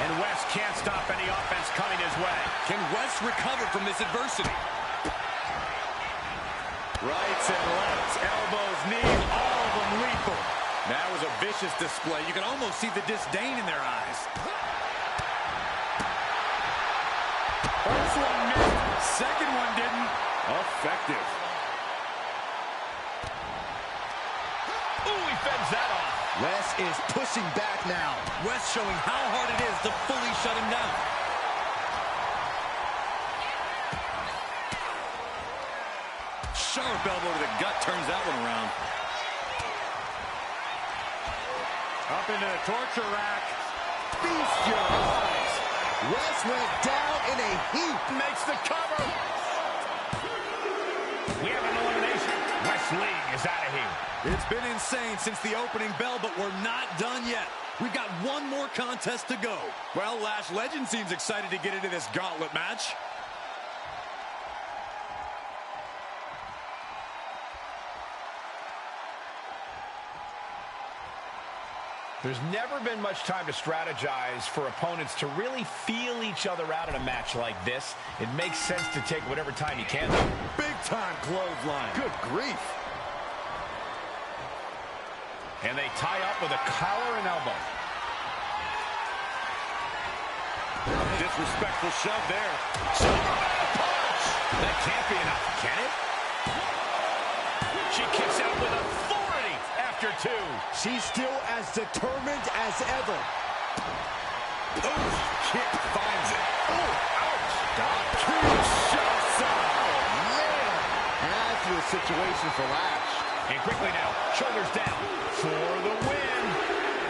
And West can't stop any offense coming his way. Can West recover from this adversity? Rights and lefts, elbows, knees, all of them lethal. That was a vicious display. You can almost see the disdain in their eyes. First one missed, second one didn't. Effective. Ooh, he fends that off. Wes is pushing back now. West showing how hard it is to fully shut him down. Sharp elbow to the gut turns that one around. Up into the torture rack. Feast your eyes. Wes went down in a heap. Makes the cover. We have an elimination. West Lee is out of here. It's been insane since the opening bell, but we're not done yet. We've got one more contest to go. Well, Lash Legend seems excited to get into this gauntlet match. There's never been much time to strategize for opponents to really feel each other out in a match like this. It makes sense to take whatever time you can. Big time clothesline. Good grief. And they tie up with a collar and elbow. Disrespectful shove there. Punch! That can't be enough, can it? She kicks out with authority after two. She's still as determined as ever. Oh, kick finds it. Oh, ouch! Got two shots up. Oh, man. That's the situation for Lash. And quickly now, shoulders down for the win.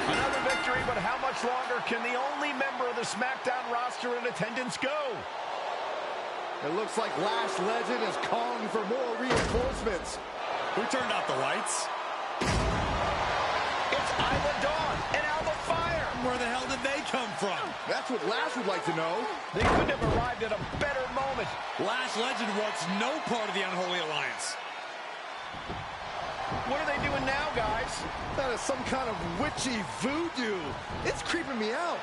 Another victory, but how much longer can the only member of the SmackDown roster in attendance go? It looks like Lash Legend is calling for more reinforcements. Who turned out the lights? It's Isla Dawn and Alba Fire. Where the hell did they come from? That's what Lash would like to know. They couldn't have arrived at a better moment. Lash Legend wants no part of the Unholy Alliance. What are they doing now, guys? That is some kind of witchy voodoo. It's creeping me out.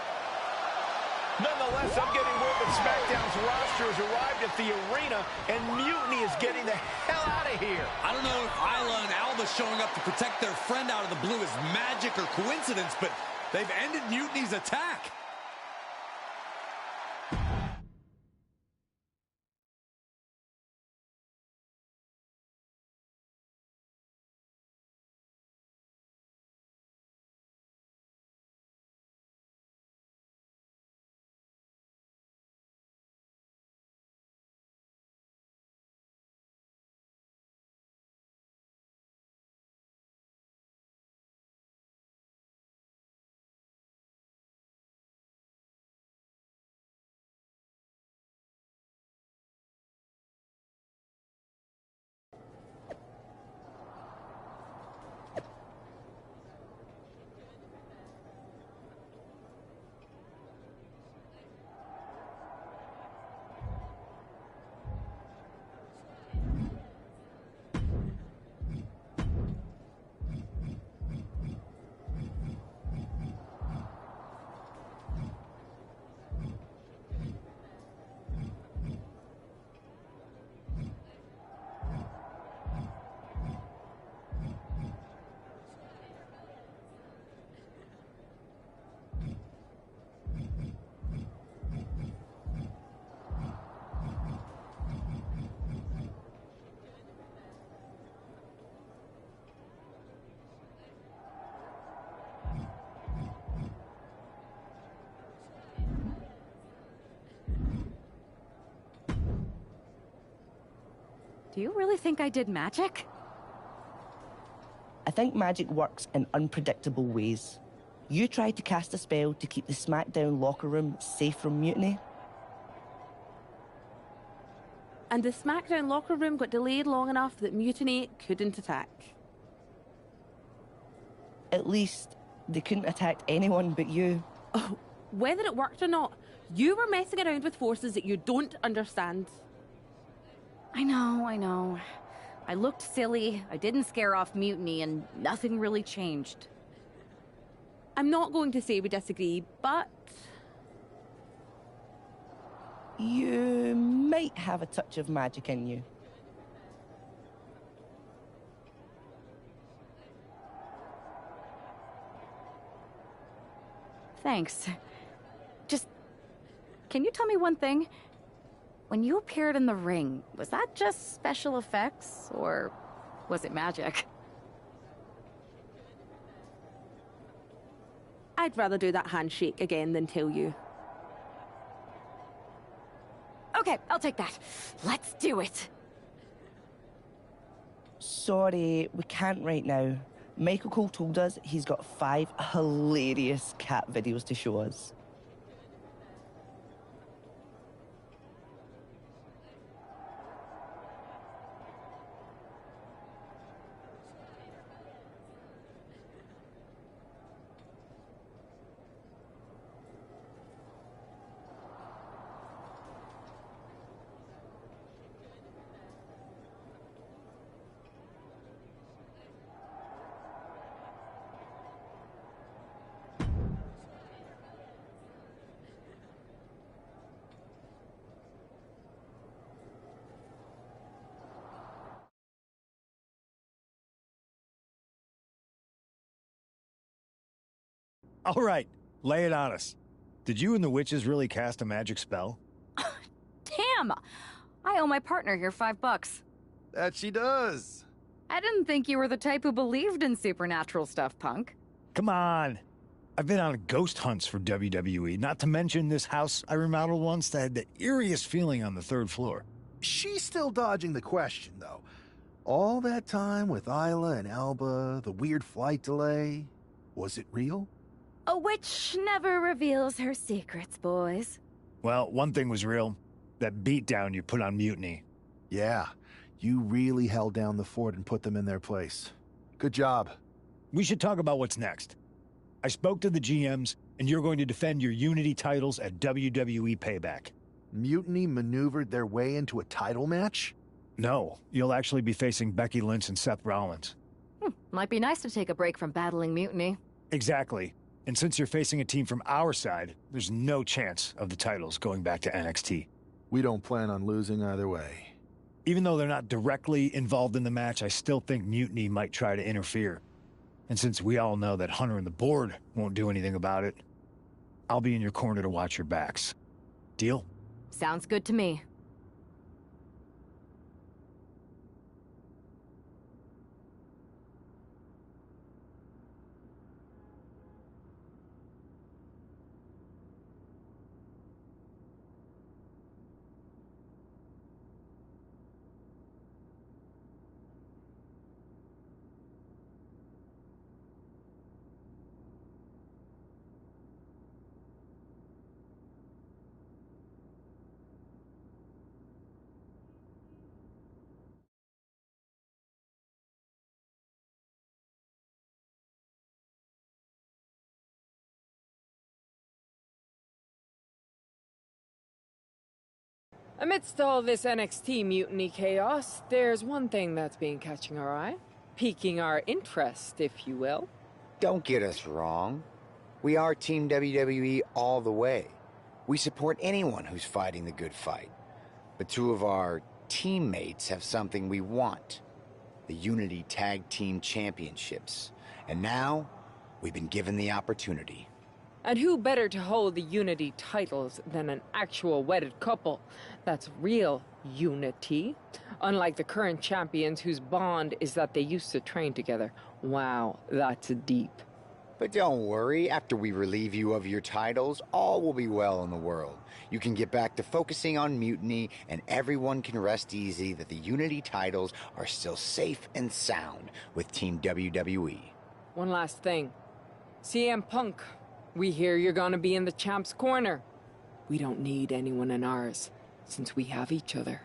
Nonetheless, I'm getting word that SmackDown's roster has arrived at the arena, and Mutiny is getting the hell out of here. I don't know if Isla and Alba showing up to protect their friend out of the blue is magic or coincidence, but they've ended Mutiny's attack. Do you really think I did magic? I think magic works in unpredictable ways. You tried to cast a spell to keep the SmackDown locker room safe from mutiny. And the SmackDown locker room got delayed long enough that Mutiny couldn't attack. At least, they couldn't attack anyone but you. Oh, whether it worked or not, you were messing around with forces that you don't understand. I know. I looked silly, I didn't scare off Mutiny, and nothing really changed. I'm not going to say we disagree, but you might have a touch of magic in you. Thanks. Just, can you tell me one thing? When you appeared in the ring, was that just special effects, or was it magic? I'd rather do that handshake again than tell you. Okay, I'll take that. Let's do it. Sorry, we can't right now. Michael Cole told us he's got 5 hilarious cat videos to show us. All right, lay it on us. Did you and the witches really cast a magic spell? Damn! I owe my partner here $5. That she does. I didn't think you were the type who believed in supernatural stuff, punk. Come on. I've been on ghost hunts for WWE, not to mention this house I remodeled once that had the eeriest feeling on the 3rd floor. She's still dodging the question, though. All that time with Isla and Alba, the weird flight delay, was it real? A witch never reveals her secrets, boys. Well, one thing was real. That beatdown you put on Mutiny. Yeah, you really held down the fort and put them in their place. Good job. We should talk about what's next. I spoke to the GMs, and you're going to defend your Unity titles at WWE Payback. Mutiny maneuvered their way into a title match? No, you'll actually be facing Becky Lynch and Seth Rollins. Might be nice to take a break from battling Mutiny. Exactly. And since you're facing a team from our side, there's no chance of the titles going back to NXT. We don't plan on losing either way. Even though they're not directly involved in the match, I still think Mutiny might try to interfere. And since we all know that Hunter and the board won't do anything about it, I'll be in your corner to watch your backs. Deal? Sounds good to me. Amidst all this NXT mutiny chaos, there's one thing that's been catching our eye. Piquing our interest, if you will. Don't get us wrong. We are Team WWE all the way. We support anyone who's fighting the good fight. But 2 of our teammates have something we want. The Unity Tag Team Championships. And now, we've been given the opportunity. And who better to hold the Unity titles than an actual wedded couple? That's real unity. Unlike the current champions whose bond is that they used to train together. Wow, that's deep. But don't worry, after we relieve you of your titles, all will be well in the world. You can get back to focusing on Mutiny, and everyone can rest easy that the Unity titles are still safe and sound with Team WWE. One last thing. CM Punk, we hear you're gonna be in the champ's corner. We don't need anyone in ours, since we have each other.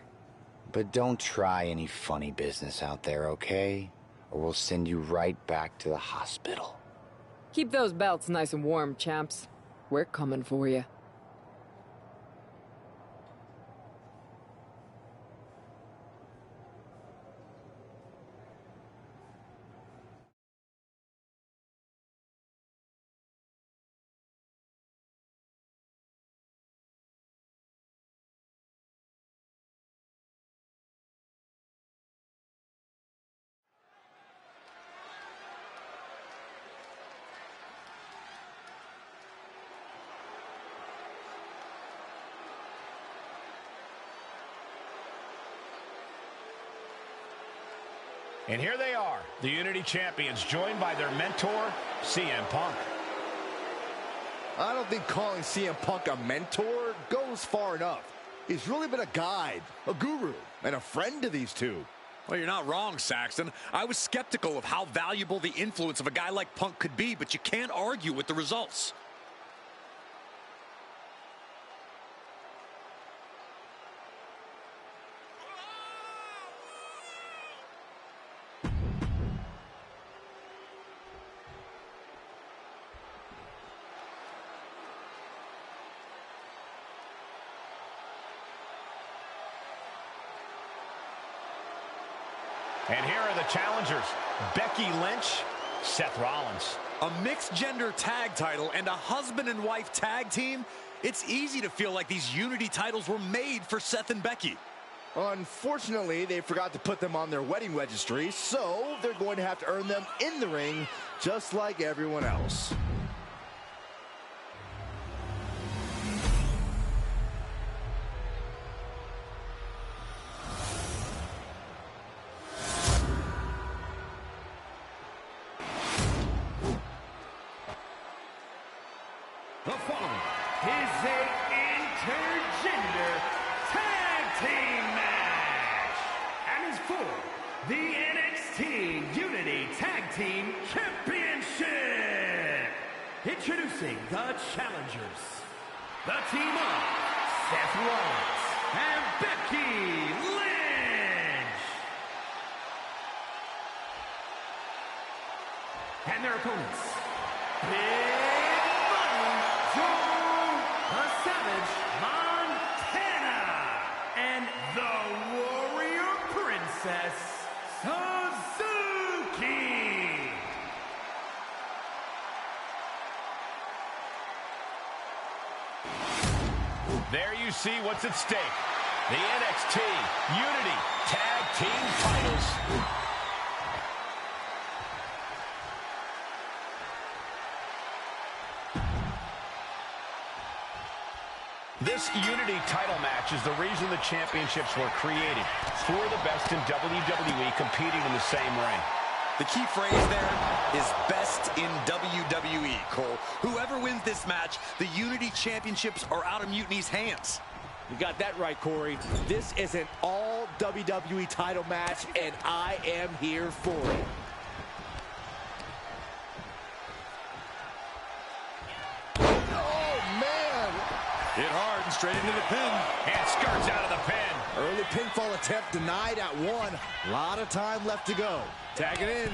But don't try any funny business out there, okay? Or we'll send you right back to the hospital. Keep those belts nice and warm, champs. We're coming for you. And here they are, the Unity Champions, joined by their mentor, CM Punk. I don't think calling CM Punk a mentor goes far enough. He's really been a guide, a guru, and a friend to these two. Well, you're not wrong, Saxton. I was skeptical of how valuable the influence of a guy like Punk could be, but you can't argue with the results. And here are the challengers, Becky Lynch, Seth Rollins. A mixed-gender tag title and a husband and wife tag team? It's easy to feel like these Unity titles were made for Seth and Becky. Unfortunately, they forgot to put them on their wedding registry, so they're going to have to earn them in the ring, just like everyone else. The following is a intergender tag team match and is for the NXT Unity Tag Team Championship. Introducing the challengers, the team of Seth Rollins and Becky Lynch. And their opponents, the Savage Montana and the Warrior Princess Suzuki. There you see what's at stake. The NXT Unity Tag Team titles. This Unity title match is the reason the championships were created, for the best in WWE competing in the same ring. The key phrase there is best in WWE, Cole. Whoever wins this match, the Unity Championships are out of Mutiny's hands. You got that right, Corey. This is an all WWE title match, and I am here for it. Hit hard and straight into the pin. And skirts out of the pin. Early pinfall attempt denied at one. A lot of time left to go. Tag it in.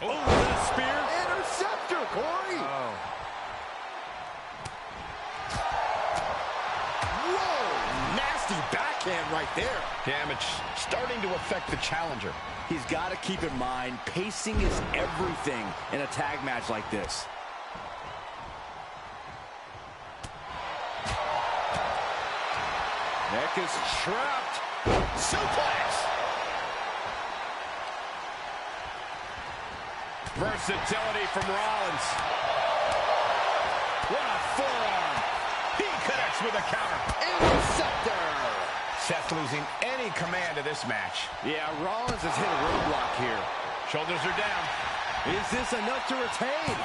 Oh, that spear. Interceptor, Corey. Oh. Whoa, nasty backhand right there. Damage starting to affect the challenger. He's got to keep in mind, pacing is everything in a tag match like this. Neck is trapped. Suplex! Versatility from Rollins. What a forearm. He connects with a counter. Interceptor. Seth losing any command of this match. Yeah, Rollins has hit a roadblock here. Shoulders are down. Is this enough to retain?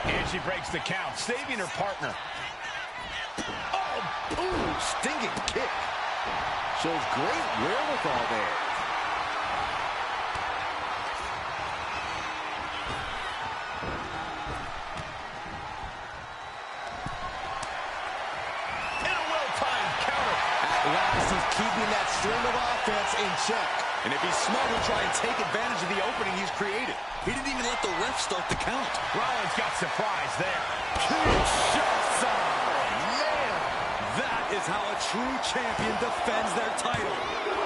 And she breaks the count, saving her partner. Ooh, stinging kick. Shows great wherewithal there. And a well-timed counter. At last, he's keeping that string of offense in check. And if he's smart, he'll try and take advantage of the opening he's created. He didn't even let the ref start the count. Rollins got surprised there. That is how a true champion defends their title.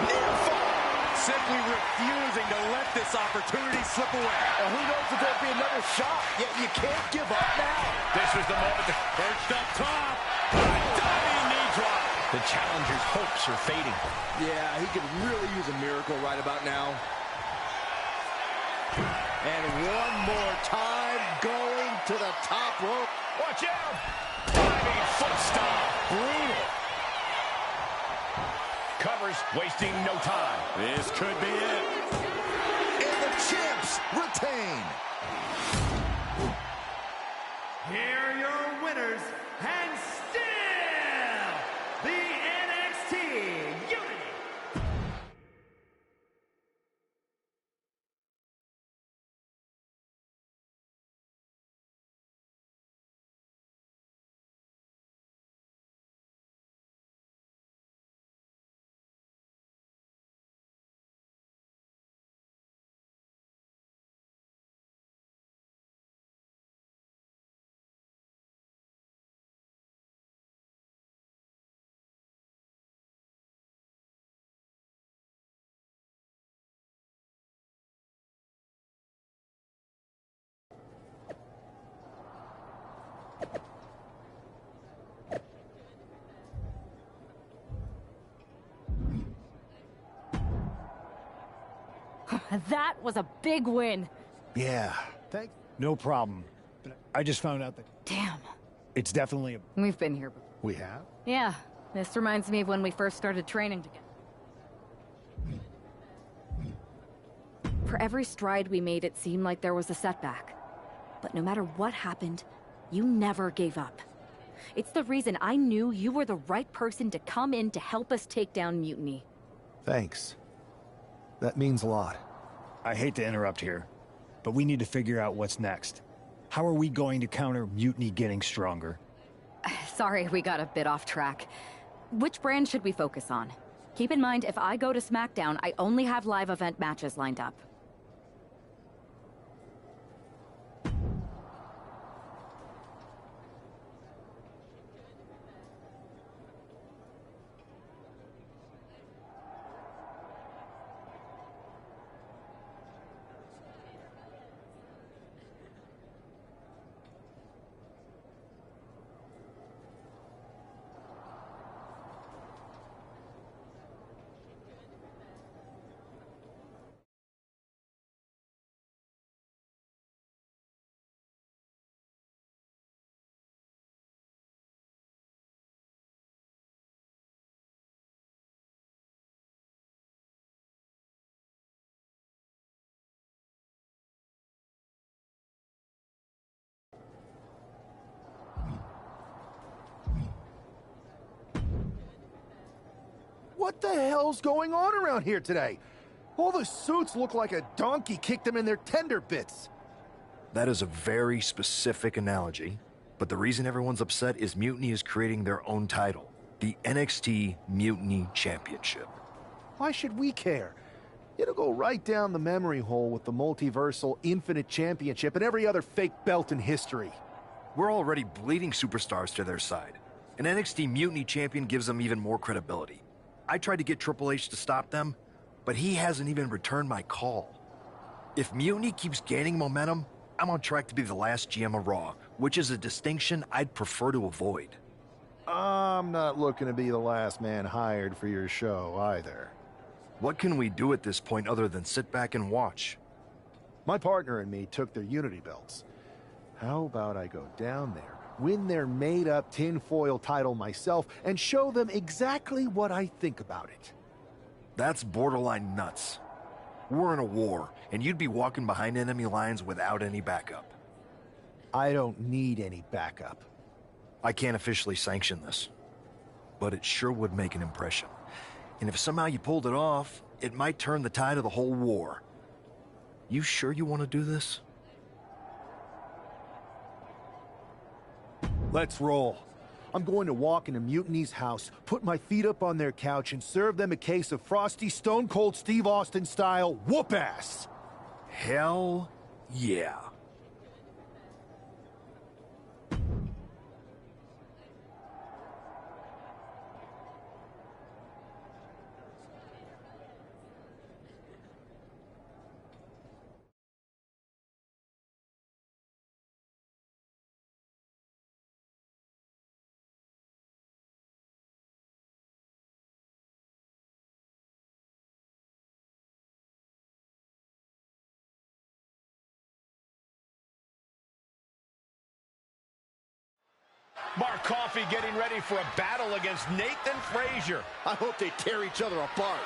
Near fall. Simply refusing to let this opportunity slip away. And who knows if there'll be another shot, yet you can't give up now. This was the moment. Perched up top. Diving knee drop. The challenger's hopes are fading. Yeah, he could really use a miracle right about now. And one more time, going to the top rope. Watch out. Diving foot stomp. Brutal. recovers, wasting no time. This could be it. And the champs retain. Here are your winners, and still the NXT Unity. That was a big win. Yeah, thanks. No problem. But I just found out that Damn. it's definitely a... We've been here before. We have? Yeah, this reminds me of when we first started training together. For every stride we made, it seemed like there was a setback. But no matter what happened, you never gave up. It's the reason I knew you were the right person to come in to help us take down Mutiny. Thanks. That means a lot. I hate to interrupt here, but we need to figure out what's next. How are we going to counter Mutiny getting stronger? Sorry, we got a bit off track. Which brand should we focus on? Keep in mind, if I go to SmackDown, I only have live event matches lined up. What the hell's going on around here today? All the suits look like a donkey kicked them in their tender bits. That is a very specific analogy, but the reason everyone's upset is Mutiny is creating their own title, the NXT Mutiny Championship. Why should we care? It'll go right down the memory hole with the multiversal Infinite Championship and every other fake belt in history. We're already bleeding superstars to their side. An NXT Mutiny champion gives them even more credibility. I tried to get Triple H to stop them, but he hasn't even returned my call. If Mutiny keeps gaining momentum, I'm on track to be the last GM of Raw, which is a distinction I'd prefer to avoid. I'm not looking to be the last man hired for your show either. What can we do at this point other than sit back and watch? My partner and me took their Unity belts. How about I go down there, win their made-up tinfoil title myself, and show them exactly what I think about it? That's borderline nuts. We're in a war, and you'd be walking behind enemy lines without any backup. I don't need any backup. I can't officially sanction this, but it sure would make an impression. And if somehow you pulled it off, it might turn the tide of the whole war. You sure you want to do this? Let's roll. I'm going to walk into Mutiny's house, put my feet up on their couch, and serve them a case of frosty Stone Cold Steve Austin style whoop-ass. Hell yeah. Mark Coffey getting ready for a battle against Nathan Frazier. I hope they tear each other apart.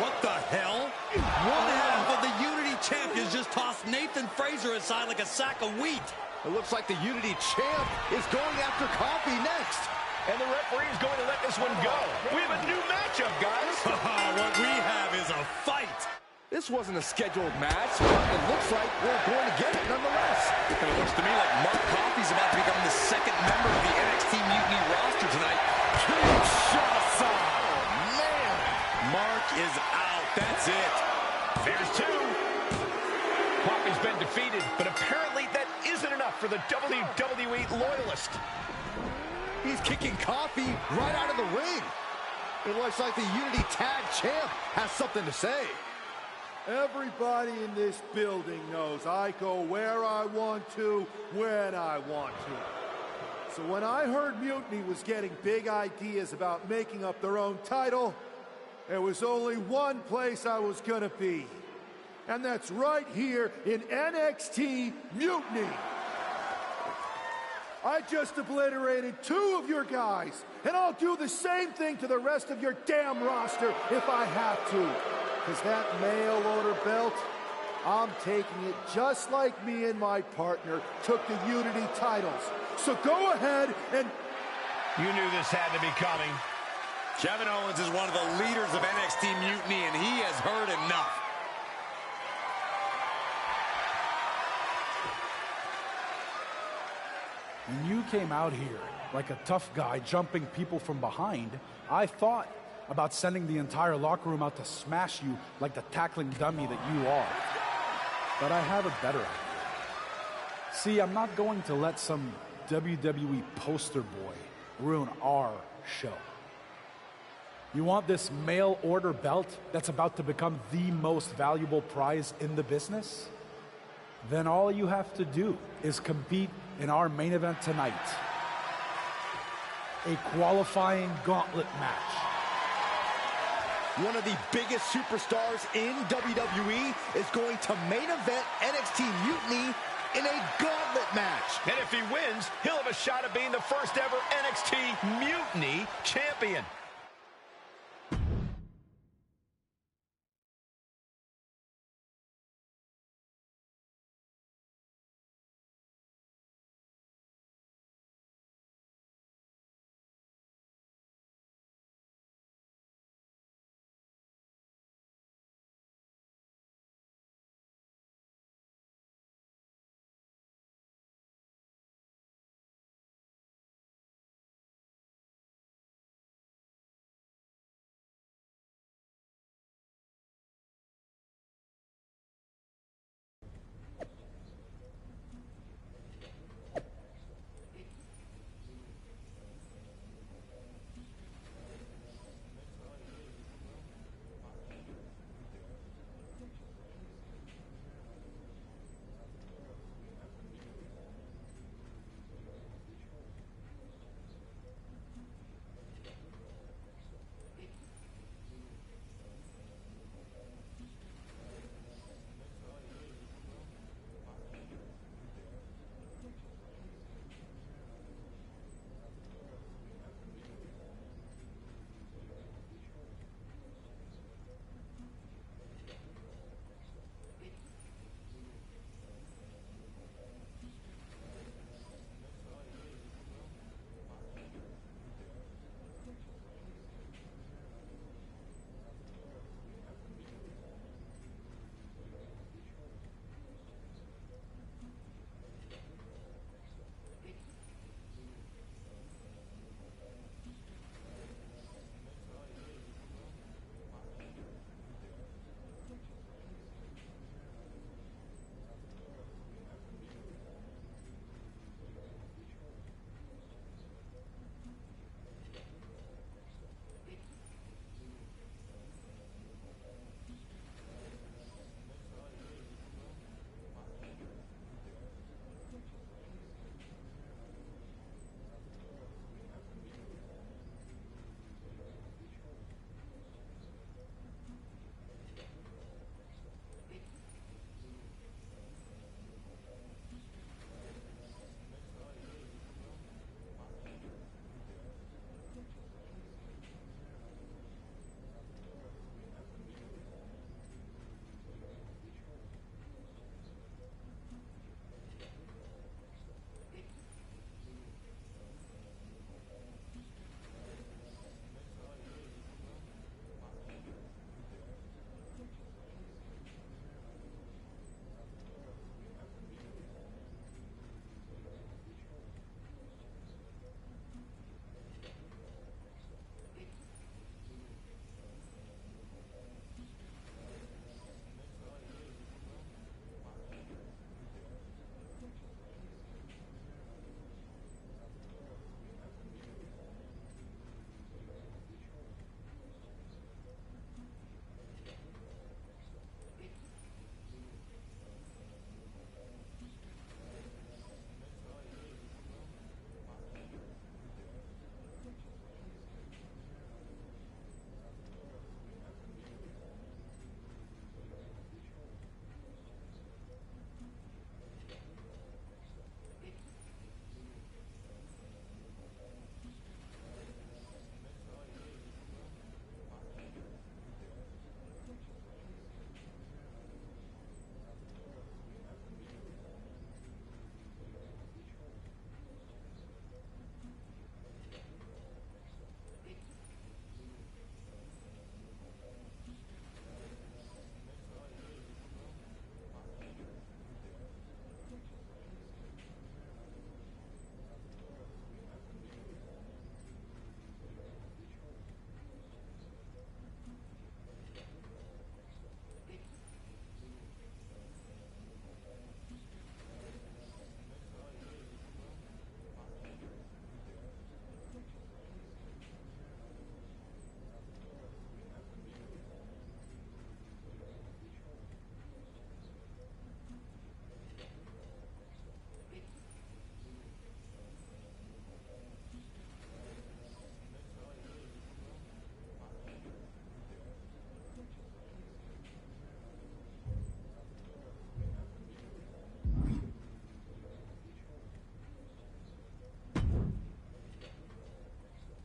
What the hell? One half of the Unity champions just tossed Nathan Frazier aside like a sack of wheat. It looks like the Unity champ is going after Coffey next. And the referee is going to let this one go. We have a new matchup, guys. What we have is a fight. This wasn't a scheduled match, but it looks like we're going to get it nonetheless. And it looks to me like Mark Coffey's about to become the second member of the NXT Mutiny roster tonight. Kinshasa! Man! Mark is out. That's it. There's two. Coffey's been defeated, but apparently that isn't enough for the WWE loyalist. He's kicking Coffey right out of the ring. It looks like the Unity Tag Champ has something to say. Everybody in this building knows I go where I want to, when I want to. So when I heard Mutiny was getting big ideas about making up their own title, there was only one place I was gonna be. And that's right here in NXT Mutiny. I just obliterated 2 of your guys, and I'll do the same thing to the rest of your damn roster if I have to. Because that mail order belt, I'm taking it just like me and my partner took the Unity titles. So go ahead and... You knew this had to be coming. Kevin Owens is one of the leaders of NXT Mutiny, and he has heard enough. When you came out here like a tough guy jumping people from behind, I thought about sending the entire locker room out to smash you like the tackling dummy that you are. But I have a better idea. See, I'm not going to let some WWE poster boy ruin our show. You want this mail order belt that's about to become the most valuable prize in the business? Then all you have to do is compete in our main event tonight. A qualifying gauntlet match. One of the biggest superstars in WWE is going to main event NXT Mutiny in a gauntlet match. And if he wins, he'll have a shot at being the first ever NXT Mutiny champion.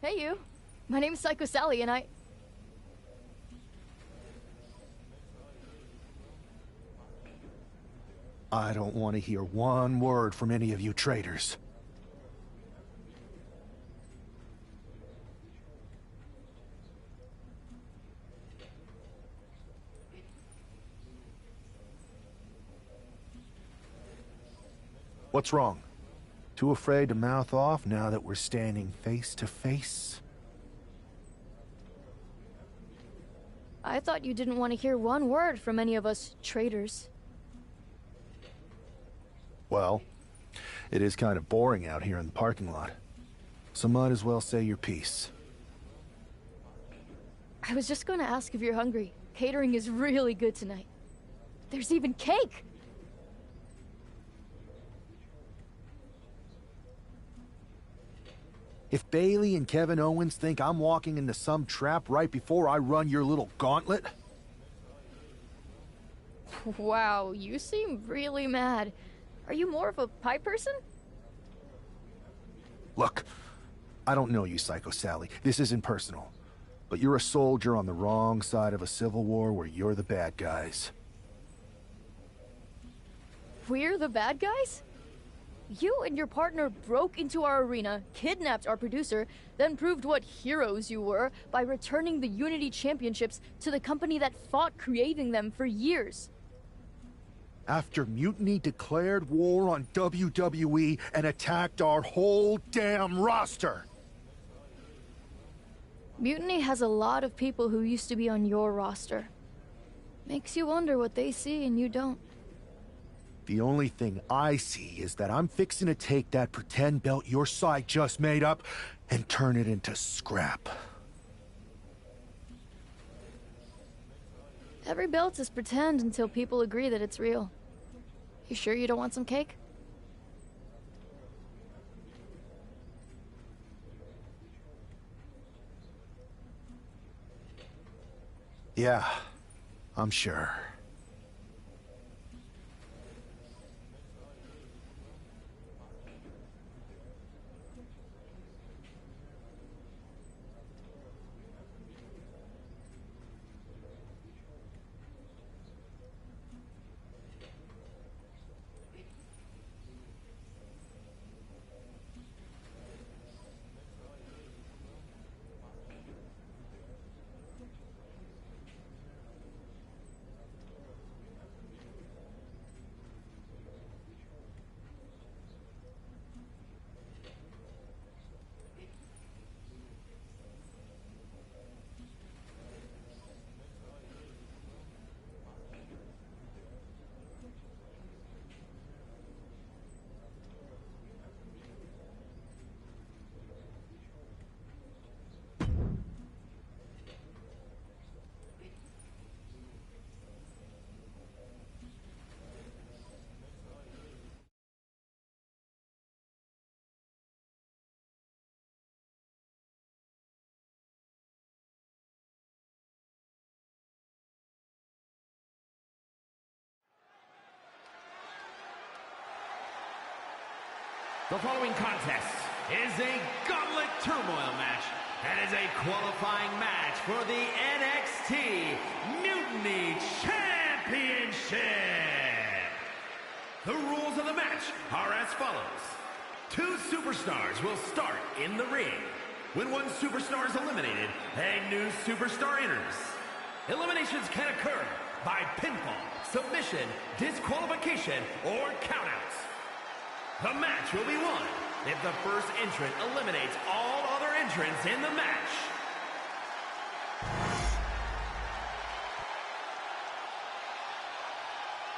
Hey, you. My name's Psycho Sally, and I don't want to hear one word from any of you traitors. What's wrong? Too afraid to mouth off now that we're standing face to face? I thought you didn't want to hear one word from any of us traitors. Well, it is kind of boring out here in the parking lot. So might as well say your piece. I was just going to ask if you're hungry. Catering is really good tonight. There's even cake! If Bailey and Kevin Owens think I'm walking into some trap right before I run your little gauntlet... Wow, you seem really mad. Are you more of a pie person? Look, I don't know you, Psycho Sally. This isn't personal. But you're a soldier on the wrong side of a civil war where you're the bad guys. We're the bad guys? You and your partner broke into our arena, kidnapped our producer, then proved what heroes you were by returning the Unity Championships to the company that fought creating them for years. After Mutiny declared war on WWE and attacked our whole damn roster. Mutiny has a lot of people who used to be on your roster. Makes you wonder what they see and you don't. The only thing I see is that I'm fixing to take that pretend belt your side just made up and turn it into scrap. Every belt is pretend until people agree that it's real. You sure you don't want some cake? Yeah, I'm sure. The following contest is a Gauntlet Turmoil match and is a qualifying match for the NXT Mutiny Championship. The rules of the match are as follows. 2 superstars will start in the ring. When one superstar is eliminated, a new superstar enters. Eliminations can occur by pinfall, submission, disqualification, or countouts. The match will be won if the first entrant eliminates all other entrants in the match.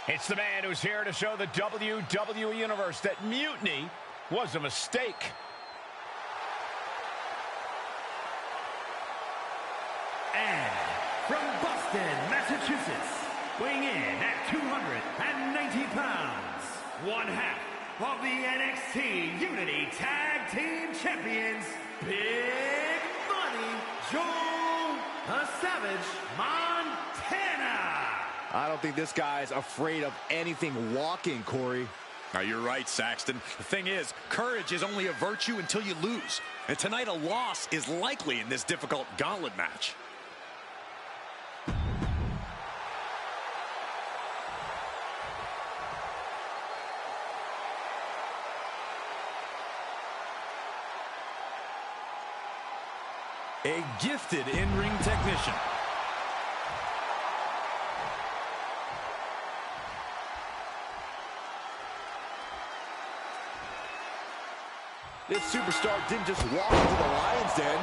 It's the man who's here to show the WWE Universe that Mutiny was a mistake. And from Boston, Massachusetts, weighing in at 290 pounds, one half of the NXT Unity Tag Team Champions, Big Money Joe the Savage Montana. I don't think this guy's afraid of anything walking, Corey. You're right, Saxton. The thing is, courage is only a virtue until you lose. And tonight, a loss is likely in this difficult gauntlet match. A gifted in-ring technician. This superstar didn't just walk into the Lion's Den.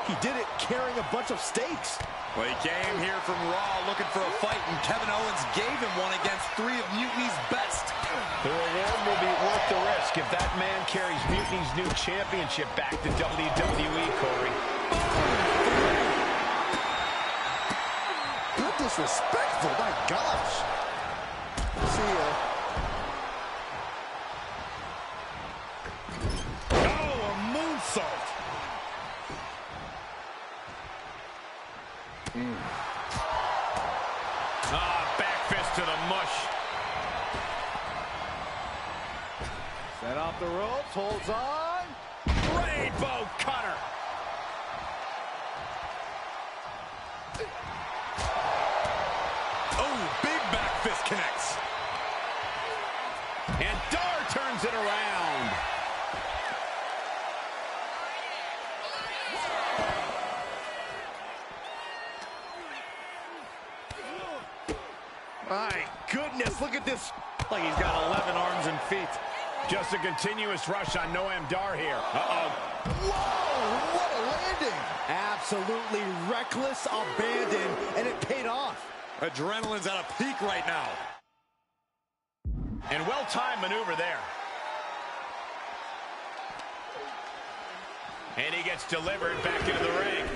He did it carrying a bunch of stakes. Well, he came here from Raw looking for a fight, and Kevin Owens gave him one against 3 of Mutiny's best. The reward will be worth the risk if that man carries Mutiny's new championship back to WWE, Corey. Not disrespectful, my gosh. See ya. Back fist to the mush. Set off the ropes, holds on. Rainbow cutter. Oh, big back fist connects. And Dar turns it around. My goodness, look at this. Like he's got 11 arms and feet. Just a continuous rush on Noam Dar here. Uh-oh. Whoa, what a landing. Absolutely reckless abandon, and it paid off. Adrenaline's at a peak right now. And well-timed maneuver there. And he gets delivered back into the ring.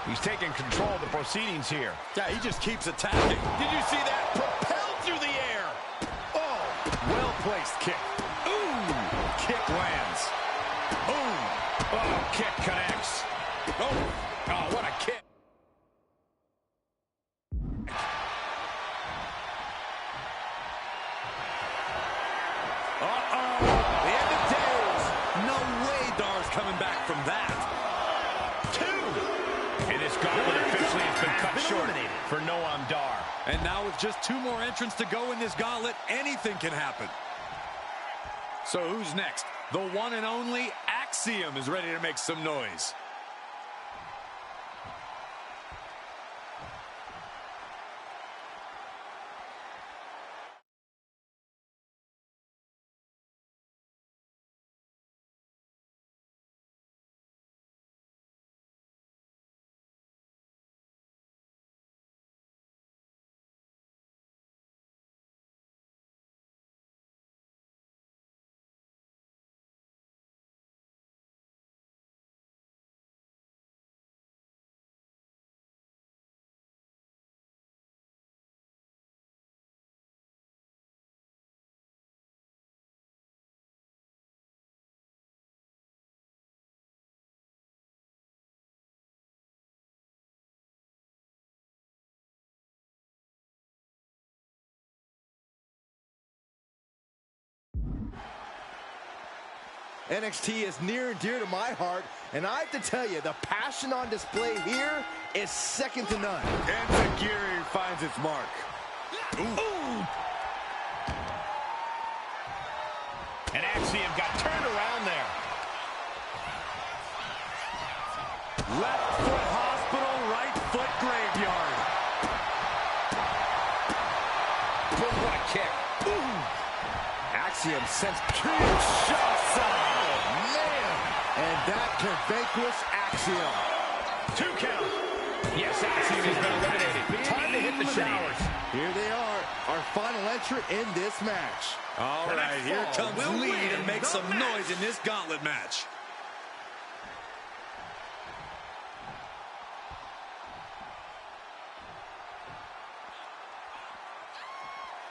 He's taking control of the proceedings here. Yeah, he just keeps attacking. Did you see that? Propelled through the air. Oh, well-placed kick. Ooh, kick lands. Ooh, oh, kick connects. Oh, what a kick. Uh-oh, the end of days. No way Dar's coming back from that. Gauntlet officially has been cut short for Noam Dar. And now with just 2 more entrants to go in this gauntlet, anything can happen. So who's next? The one and only Axiom is ready to make some noise. NXT is near and dear to my heart, and I have to tell you, the passion on display here is second to none. And Tajiri finds its mark. Ooh. And Axiom got turned around there. Left foot hospital, right foot graveyard. Boom, what a kick. Ooh. Axiom sends Kinshasa. And that can vanquish Axiom. 2 count. Yes, Axiom has been eliminated. Time to hit the showers. Here they are, our final entrant in this match. All right, here comes Lee to make some noise in this gauntlet match.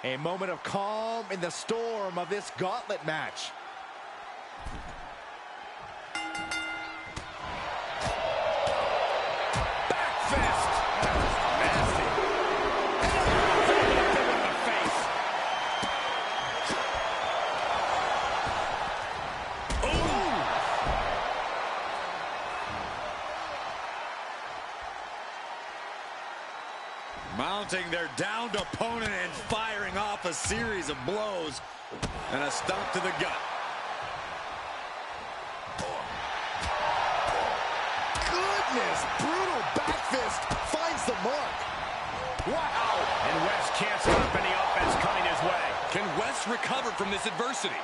A moment of calm in the storm of this gauntlet match. Back fist. Nasty. And a big one in the face. Ooh. Mounting their downed opponent and firing off a series of blows and a stomp to the gut. Goodness, brutal back fist finds the mark. Wow. And West can't stop any offense coming his way. Can West recover from this adversity?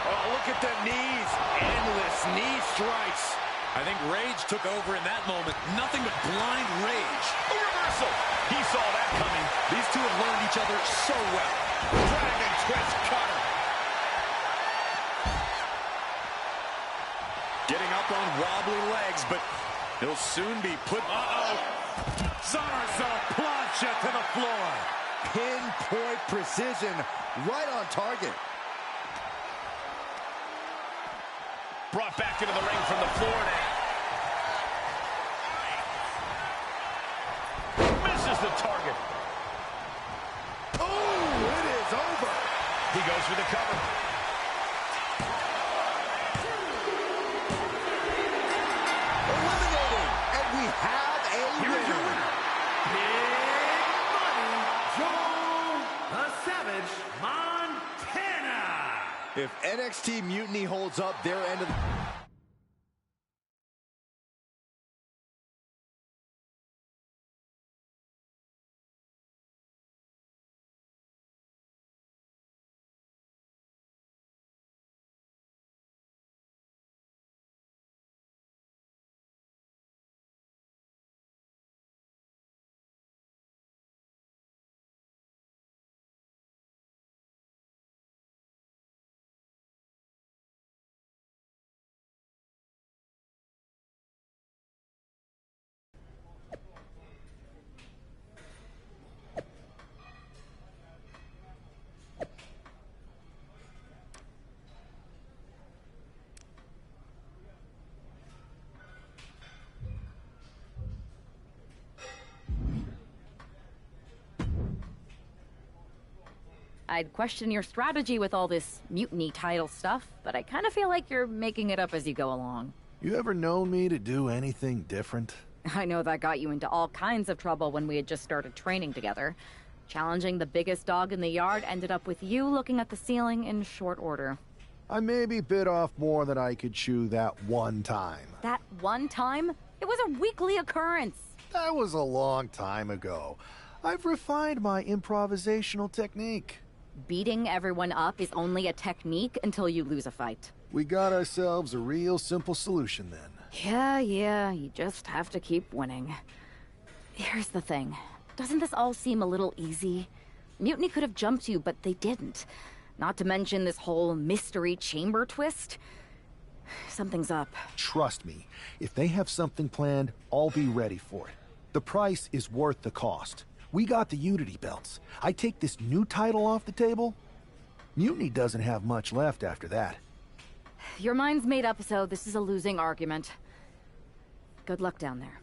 Oh, look at the knees. Endless knee strikes. I think rage took over in that moment. Nothing but blind rage. A reversal. He saw that coming. These two have learned each other so well. Dragon twist cutter. Getting up on wobbly legs, but he'll soon be put... Somersault plancha to the floor. Pinpoint precision, right on target. Brought back into the ring from the floor now. Misses the target. Oh, it is over. He goes for the cover. Eliminated, and we have a winner. Big Money Joe the Savage Montana. If NXT Mutiny holds up their end of the... I'd question your strategy with all this mutiny title stuff, but I kind of feel like you're making it up as you go along. You ever known me to do anything different? I know that got you into all kinds of trouble when we had just started training together. Challenging the biggest dog in the yard ended up with you looking at the ceiling in short order. I maybe bit off more than I could chew that one time. That one time? It was a weekly occurrence. That was a long time ago. I've refined my improvisational technique. Beating everyone up is only a technique until you lose a fight. We got ourselves a real simple solution then. Yeah, you just have to keep winning. Here's the thing. Doesn't this all seem a little easy? Mutiny could have jumped you, but they didn't. Not to mention this whole mystery chamber twist. Something's up. Trust me, if they have something planned, I'll be ready for it. The price is worth the cost. We got the Unity belts. I take this new title off the table. Mutiny doesn't have much left after that. Your mind's made up, so this is a losing argument. Good luck down there.